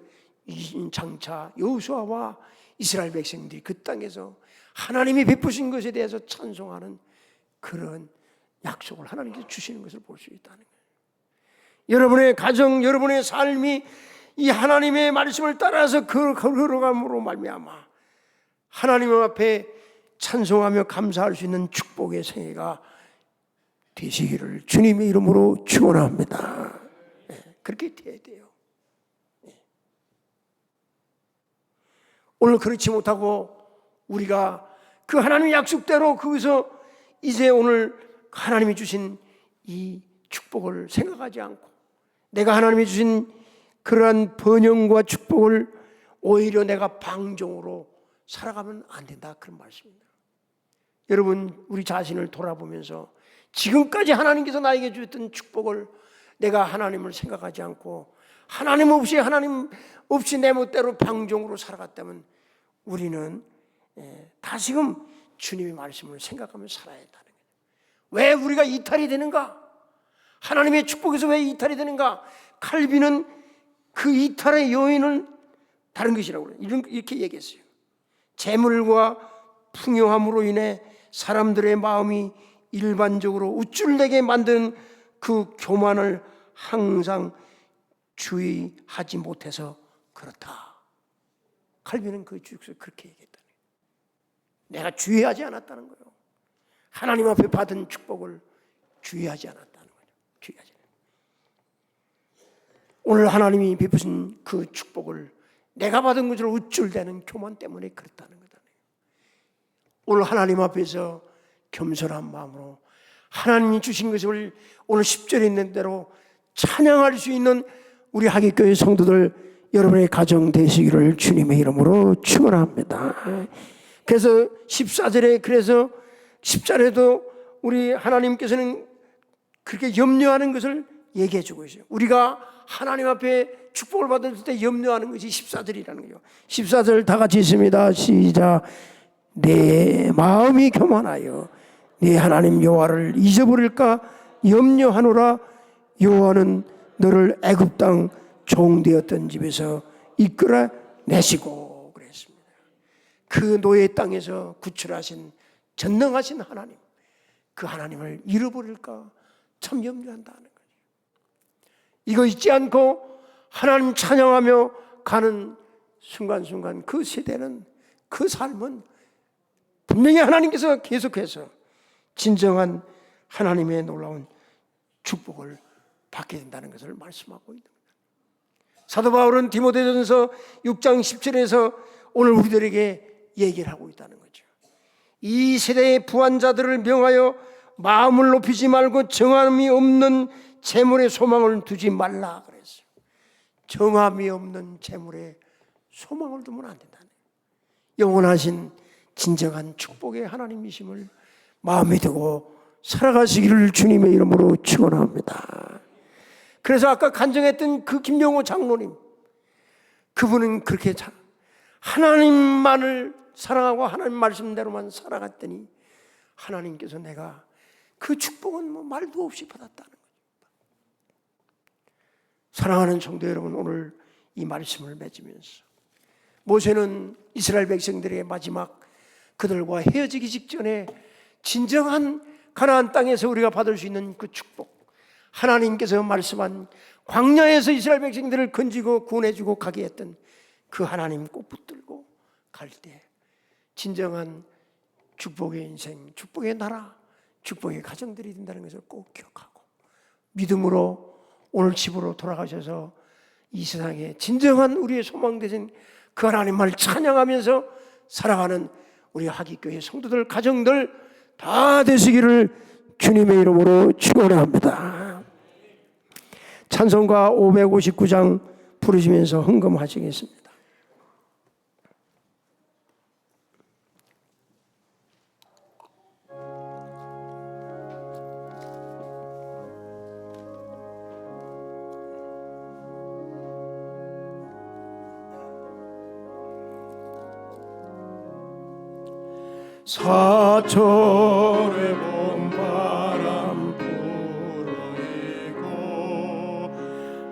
장차 여호수아와 이스라엘 백성들이 그 땅에서 하나님이 베푸신 것에 대해서 찬송하는 그런 약속을 하나님께서 주시는 것을 볼 수 있다는 거예요. 여러분의 가정, 여러분의 삶이 이 하나님의 말씀을 따라서 걸어감으로 말미암아 하나님 앞에 찬송하며 감사할 수 있는 축복의 생애가 되시기를 주님의 이름으로 축원합니다. 그렇게 돼야 돼요. 오늘 그렇지 못하고 우리가 그 하나님의 약속대로 거기서 이제 오늘 하나님이 주신 이 축복을 생각하지 않고 내가 하나님이 주신 그러한 번영과 축복을 오히려 내가 방종으로 살아가면 안 된다 그런 말씀입니다. 여러분 우리 자신을 돌아보면서 지금까지 하나님께서 나에게 주셨던 축복을 내가 하나님을 생각하지 않고 하나님 없이 내 멋대로 방종으로 살아갔다면 우리는 다시금 주님의 말씀을 생각하면서 살아야 한다는 거예요. 왜 우리가 이탈이 되는가? 하나님의 축복에서 왜 이탈이 되는가? 칼빈은 그 이탈의 요인은 다른 것이라고 그래요. 이렇게 얘기했어요. 재물과 풍요함으로 인해 사람들의 마음이 일반적으로 우쭐대게 만든 그 교만을 항상 주의하지 못해서 그렇다. 칼빈은 그 주역에서 그렇게 얘기했다. 내가 주의하지 않았다는 거예요. 하나님 앞에 받은 축복을 주의하지 않았다는 거예요. 주의하지 않았다. 오늘 하나님이 베푸신 그 축복을 내가 받은 것으로 우쭐대는 교만 때문에 그렇다는 거다. 오늘 하나님 앞에서 겸손한 마음으로 하나님이 주신 것을 오늘 10절에 있는 대로 찬양할 수 있는 우리 하객교회 성도들 여러분의 가정 되시기를 주님의 이름으로 축원합니다. 그래서 14절에 그래서 10절에도 우리 하나님께서는 그렇게 염려하는 것을 얘기해 주고 있어요. 우리가 하나님 앞에 축복을 받을 때 염려하는 것이 14절이라는 거예요. 14절 다 같이 있습니다. 시작. 내 마음이 교만하여 네 하나님 여호와를 잊어버릴까 염려하노라. 여호와는 너를 애굽 땅 종되었던 집에서 이끌어 내시고 그랬습니다. 그 노예 땅에서 구출하신 전능하신 하나님, 그 하나님을 잃어버릴까 참 염려한다는 거죠. 이거 잊지 않고 하나님 찬양하며 가는 순간순간 그 세대는, 그 삶은 분명히 하나님께서 계속해서 진정한 하나님의 놀라운 축복을 받게 된다는 것을 말씀하고 있는 겁니다. 사도 바울은 디모데전서 6장 17절에서 오늘 우리들에게 얘기를 하고 있다는 거죠. 이 세대의 부한자들을 명하여 마음을 높이지 말고 정함이 없는 재물에 소망을 두지 말라 그랬어요. 정함이 없는 재물에 소망을 두면 안 된다네. 영원하신 진정한 축복의 하나님이심을 마음에 두고 살아가시기를 주님의 이름으로 축원합니다. 그래서 아까 간증했던 그 김용호 장로님, 그분은 그렇게 하나님만을 사랑하고 하나님 말씀대로만 살아갔더니 하나님께서 내가 그 축복은 뭐 말도 없이 받았다는 거죠. 사랑하는 성도 여러분, 오늘 이 말씀을 맺으면서 모세는 이스라엘 백성들의 마지막 그들과 헤어지기 직전에 진정한 가나안 땅에서 우리가 받을 수 있는 그 축복, 하나님께서 말씀한 광야에서 이스라엘 백성들을 건지고 구원해주고 가게 했던 그 하나님 꼭 붙들고 갈 때 진정한 축복의 인생, 축복의 나라, 축복의 가정들이 된다는 것을 꼭 기억하고 믿음으로 오늘 집으로 돌아가셔서 이 세상에 진정한 우리의 소망 되신 그 하나님을 찬양하면서 살아가는 우리 하기교회 성도들, 가정들 다 되시기를 주님의 이름으로 축원합니다. 찬송가 559장 부르시면서 헌금하시겠습니다. 사철의 봄바람 불어이고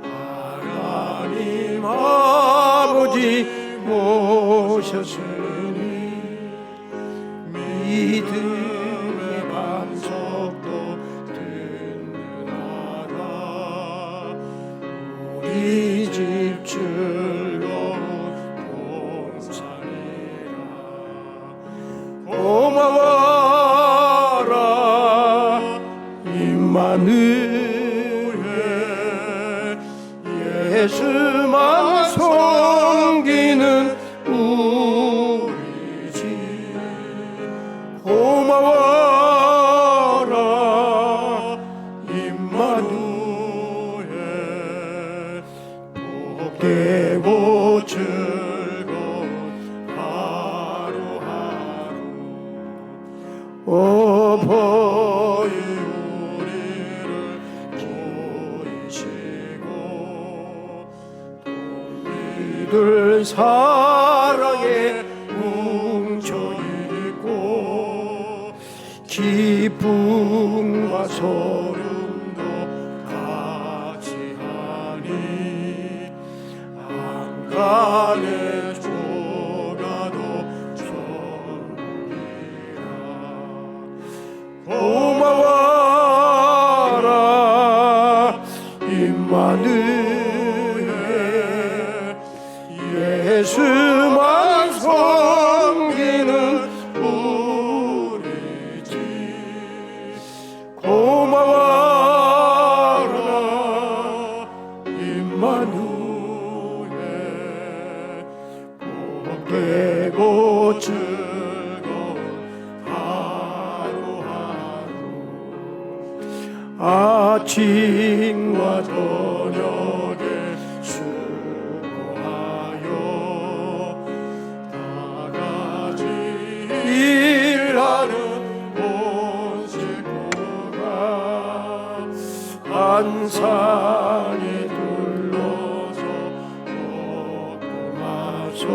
하나님 아버지 모셨으니 믿음의 반석도 든든하다. 우리 집 즐거운 동산이라. 고마워라 임마누엘, 예수만 섬기는 우리 집. 고마워라 임마누엘, 복되고 즐거운 하루하루. 어버이 우리를 기리시고 우리들 사랑에 뭉쳐있고 기쁨과 소름도 같이 하니 아침과 저녁에 수고하여 다 같이 일하는 온 식구가 한 산에 둘러서 먹고 마셔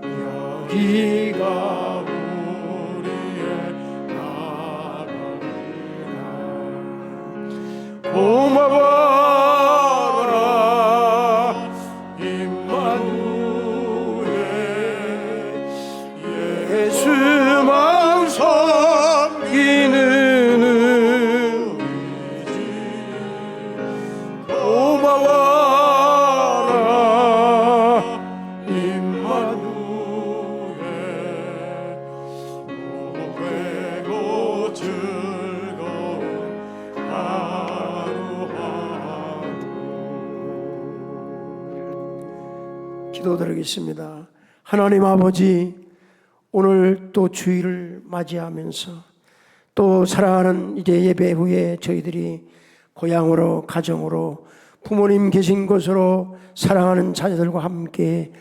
여기가 우리의 나라니라. 고마워라 임마누엘 예수만 섬기는 의지. 고마워라 임마누엘 고배고 즐거운 하루하루. 기도드리겠습니다. 하나님 아버지, 오늘 또 주일을 맞이하면서 또 사랑하는 이제 예배 후에 저희들이 고향으로, 가정으로, 부모님 계신 곳으로 사랑하는 자녀들과 함께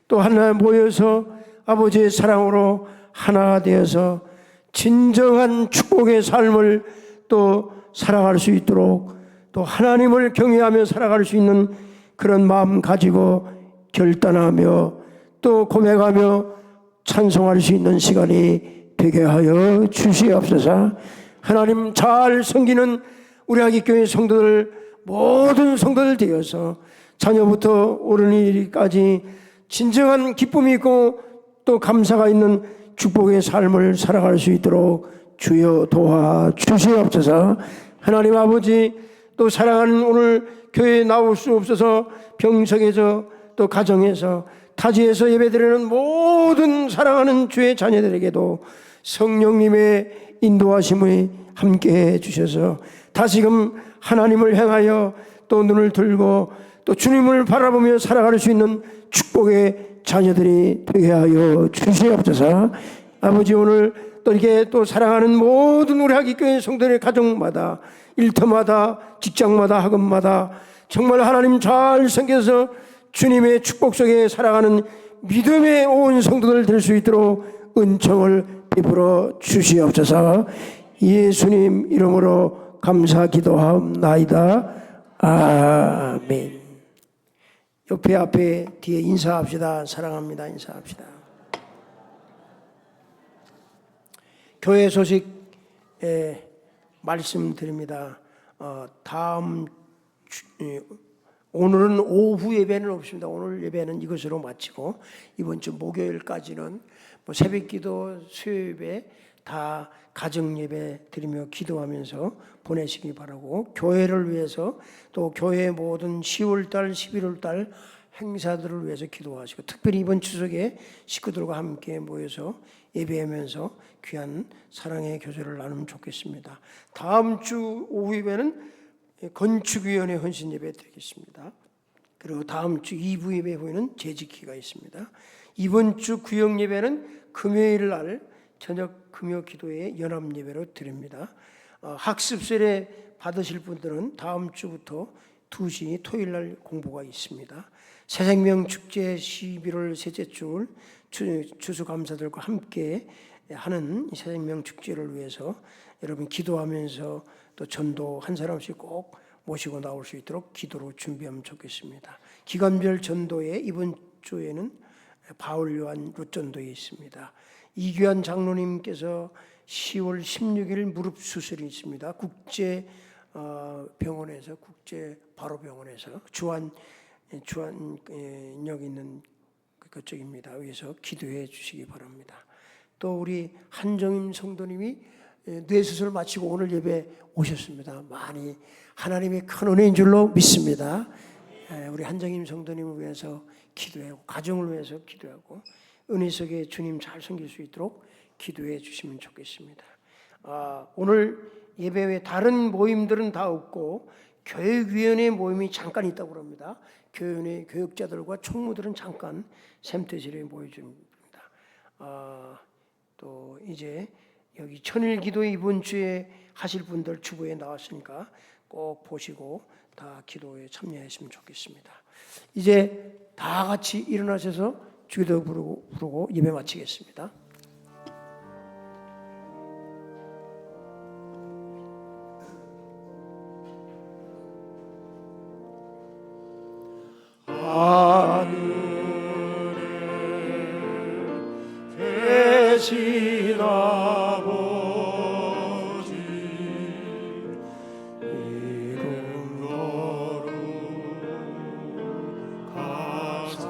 또 하나 모여서 아버지의 사랑으로 하나 되어서 진정한 축복의 삶을 또 살아갈 수 있도록 또 하나님을 경외하며 살아갈 수 있는 그런 마음 가지고 결단하며 또 고백하며 찬송할 수 있는 시간이 되게 하여 주시옵소서. 하나님 잘 섬기는 우리 하기교회 성도들, 모든 성도들 되어서 자녀부터 어른이까지 진정한 기쁨이 있고 또 감사가 있는 축복의 삶을 살아갈 수 있도록 주여 도와 주시옵소서. 하나님 아버지, 또 사랑하는 오늘 교회에 나올 수 없어서 병석에서 또 가정에서 타지에서 예배드리는 모든 사랑하는 주의 자녀들에게도 성령님의 인도하심을 함께해 주셔서 다시금 하나님을 향하여 또 눈을 들고 또 주님을 바라보며 살아갈 수 있는 축복의 자녀들이 되게 하여 주시옵소서. 아버지, 오늘 또 이렇게 또 사랑하는 모든 우리 하기교회 성도의 가정마다, 일터마다, 직장마다, 학업마다 정말 하나님 잘 섬겨서 주님의 축복 속에 살아가는 믿음의 온 성도들 될 수 있도록 은총을 베풀어 주시옵소서. 예수님 이름으로 감사 기도하옵나이다. 아멘. 옆에 앞에 뒤에 인사합시다. 사랑합니다. 인사합시다. 교회 소식 말씀드립니다. 오늘은 오후 예배는 없습니다. 오늘 예배는 이것으로 마치고 이번 주 목요일까지는 새벽기도, 수요예배 다 가정예배 드리며 기도하면서 보내시기 바라고, 교회를 위해서 또 교회 모든 10월달, 11월달 행사들을 위해서 기도하시고, 특별히 이번 추석에 식구들과 함께 모여서 예배하면서 귀한 사랑의 교제를 나누면 좋겠습니다. 다음 주 오후 예배는 건축위원회 헌신 예배 드리겠습니다. 그리고 다음 주 2부 예배 후에는 재직기가 있습니다. 이번 주 구역 예배는 금요일 날 저녁 금요 기도회 연합 예배로 드립니다. 학습설에 받으실 분들은 다음 주부터 2시 토요일 날 공부가 있습니다. 새생명 축제 11월 셋째 주 추수감사들과 함께 하는 새생명 축제를 위해서 여러분 기도하면서 또 전도 한 사람씩 꼭 모시고 나올 수 있도록 기도로 준비하면 좋겠습니다. 기간별 전도에 이번 주에는 바울 요한 룻전도에 있습니다. 이규환 장로님께서 10월 16일 무릎 수술이 있습니다. 국제 병원에서, 국제 바로병원에서 주안역 있는 그쪽입니다. 여기서 기도해 주시기 바랍니다. 또 우리 한정임 성도님이 뇌수술 마치고 오늘 예배 오셨습니다. 많이 하나님의 큰 은혜인 줄로 믿습니다. 우리 한정임 성도님을 위해서 기도하고, 가정을 위해서 기도하고, 은혜 속에 주님 잘 섬길 수 있도록 기도해 주시면 좋겠습니다. 오늘 예배 외에 다른 모임들은 다 없고 교육위원회 모임이 잠깐 있다고 합니다. 교육위원회 교육자들과 총무들은 잠깐 샘터실에 모여줍니다. 또 이제 여기 천일기도 이번 주에 하실 분들 주보에 나왔으니까 꼭 보시고 다 기도에 참여하시면 좋겠습니다. 이제 다 같이 일어나셔서 주기도 부르고 예배 마치겠습니다. 하늘에 계신 아버지 이름 거룩하사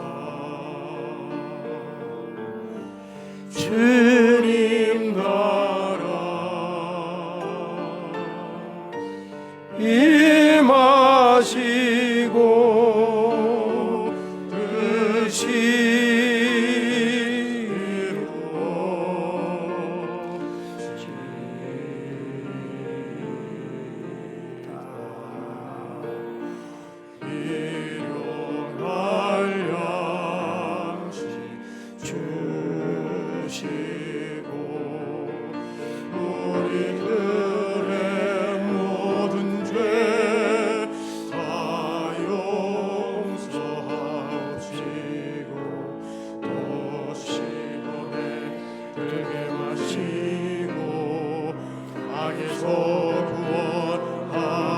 주님 나라 임하시고 뜻이 일용할 양식 주시고 우리들의 모든 죄 다 용서하시고 또 시험에 들게 마시고 악에서 구원하소서.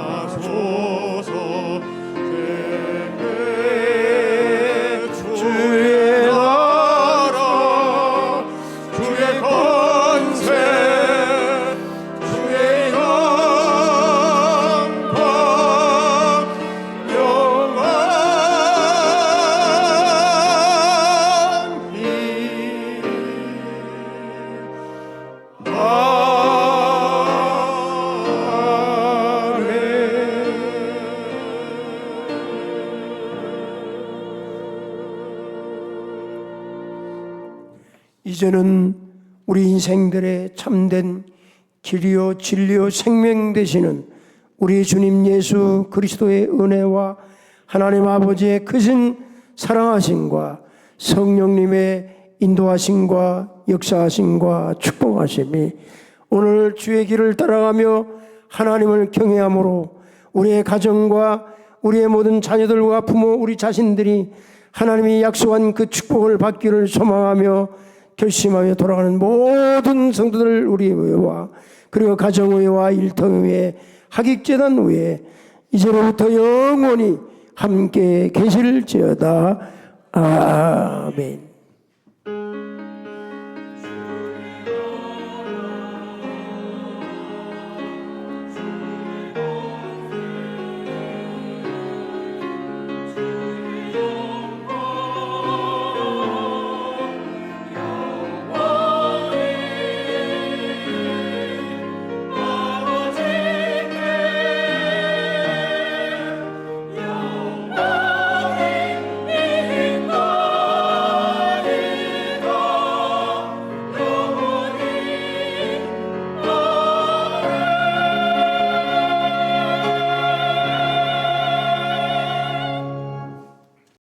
주의 나라 주의 권세 주의 영광 이제는 우리 인생들의 참된 길이요 진리요 생명 되시는 우리 주님 예수 그리스도의 은혜와 하나님 아버지의 크신 사랑하심과 성령님의 인도하심과 역사하심과 축복하심이 오늘 주의 길을 따라가며 하나님을 경외함으로 우리의 가정과 우리의 모든 자녀들과 부모 우리 자신들이 하나님이 약속한 그 축복을 받기를 소망하며 결심하며 돌아가는 모든 성도들 우리 의회와 그리고 가정의회와 일터의회 학익재단의회 이제로부터 영원히 함께 계실지어다. 아멘.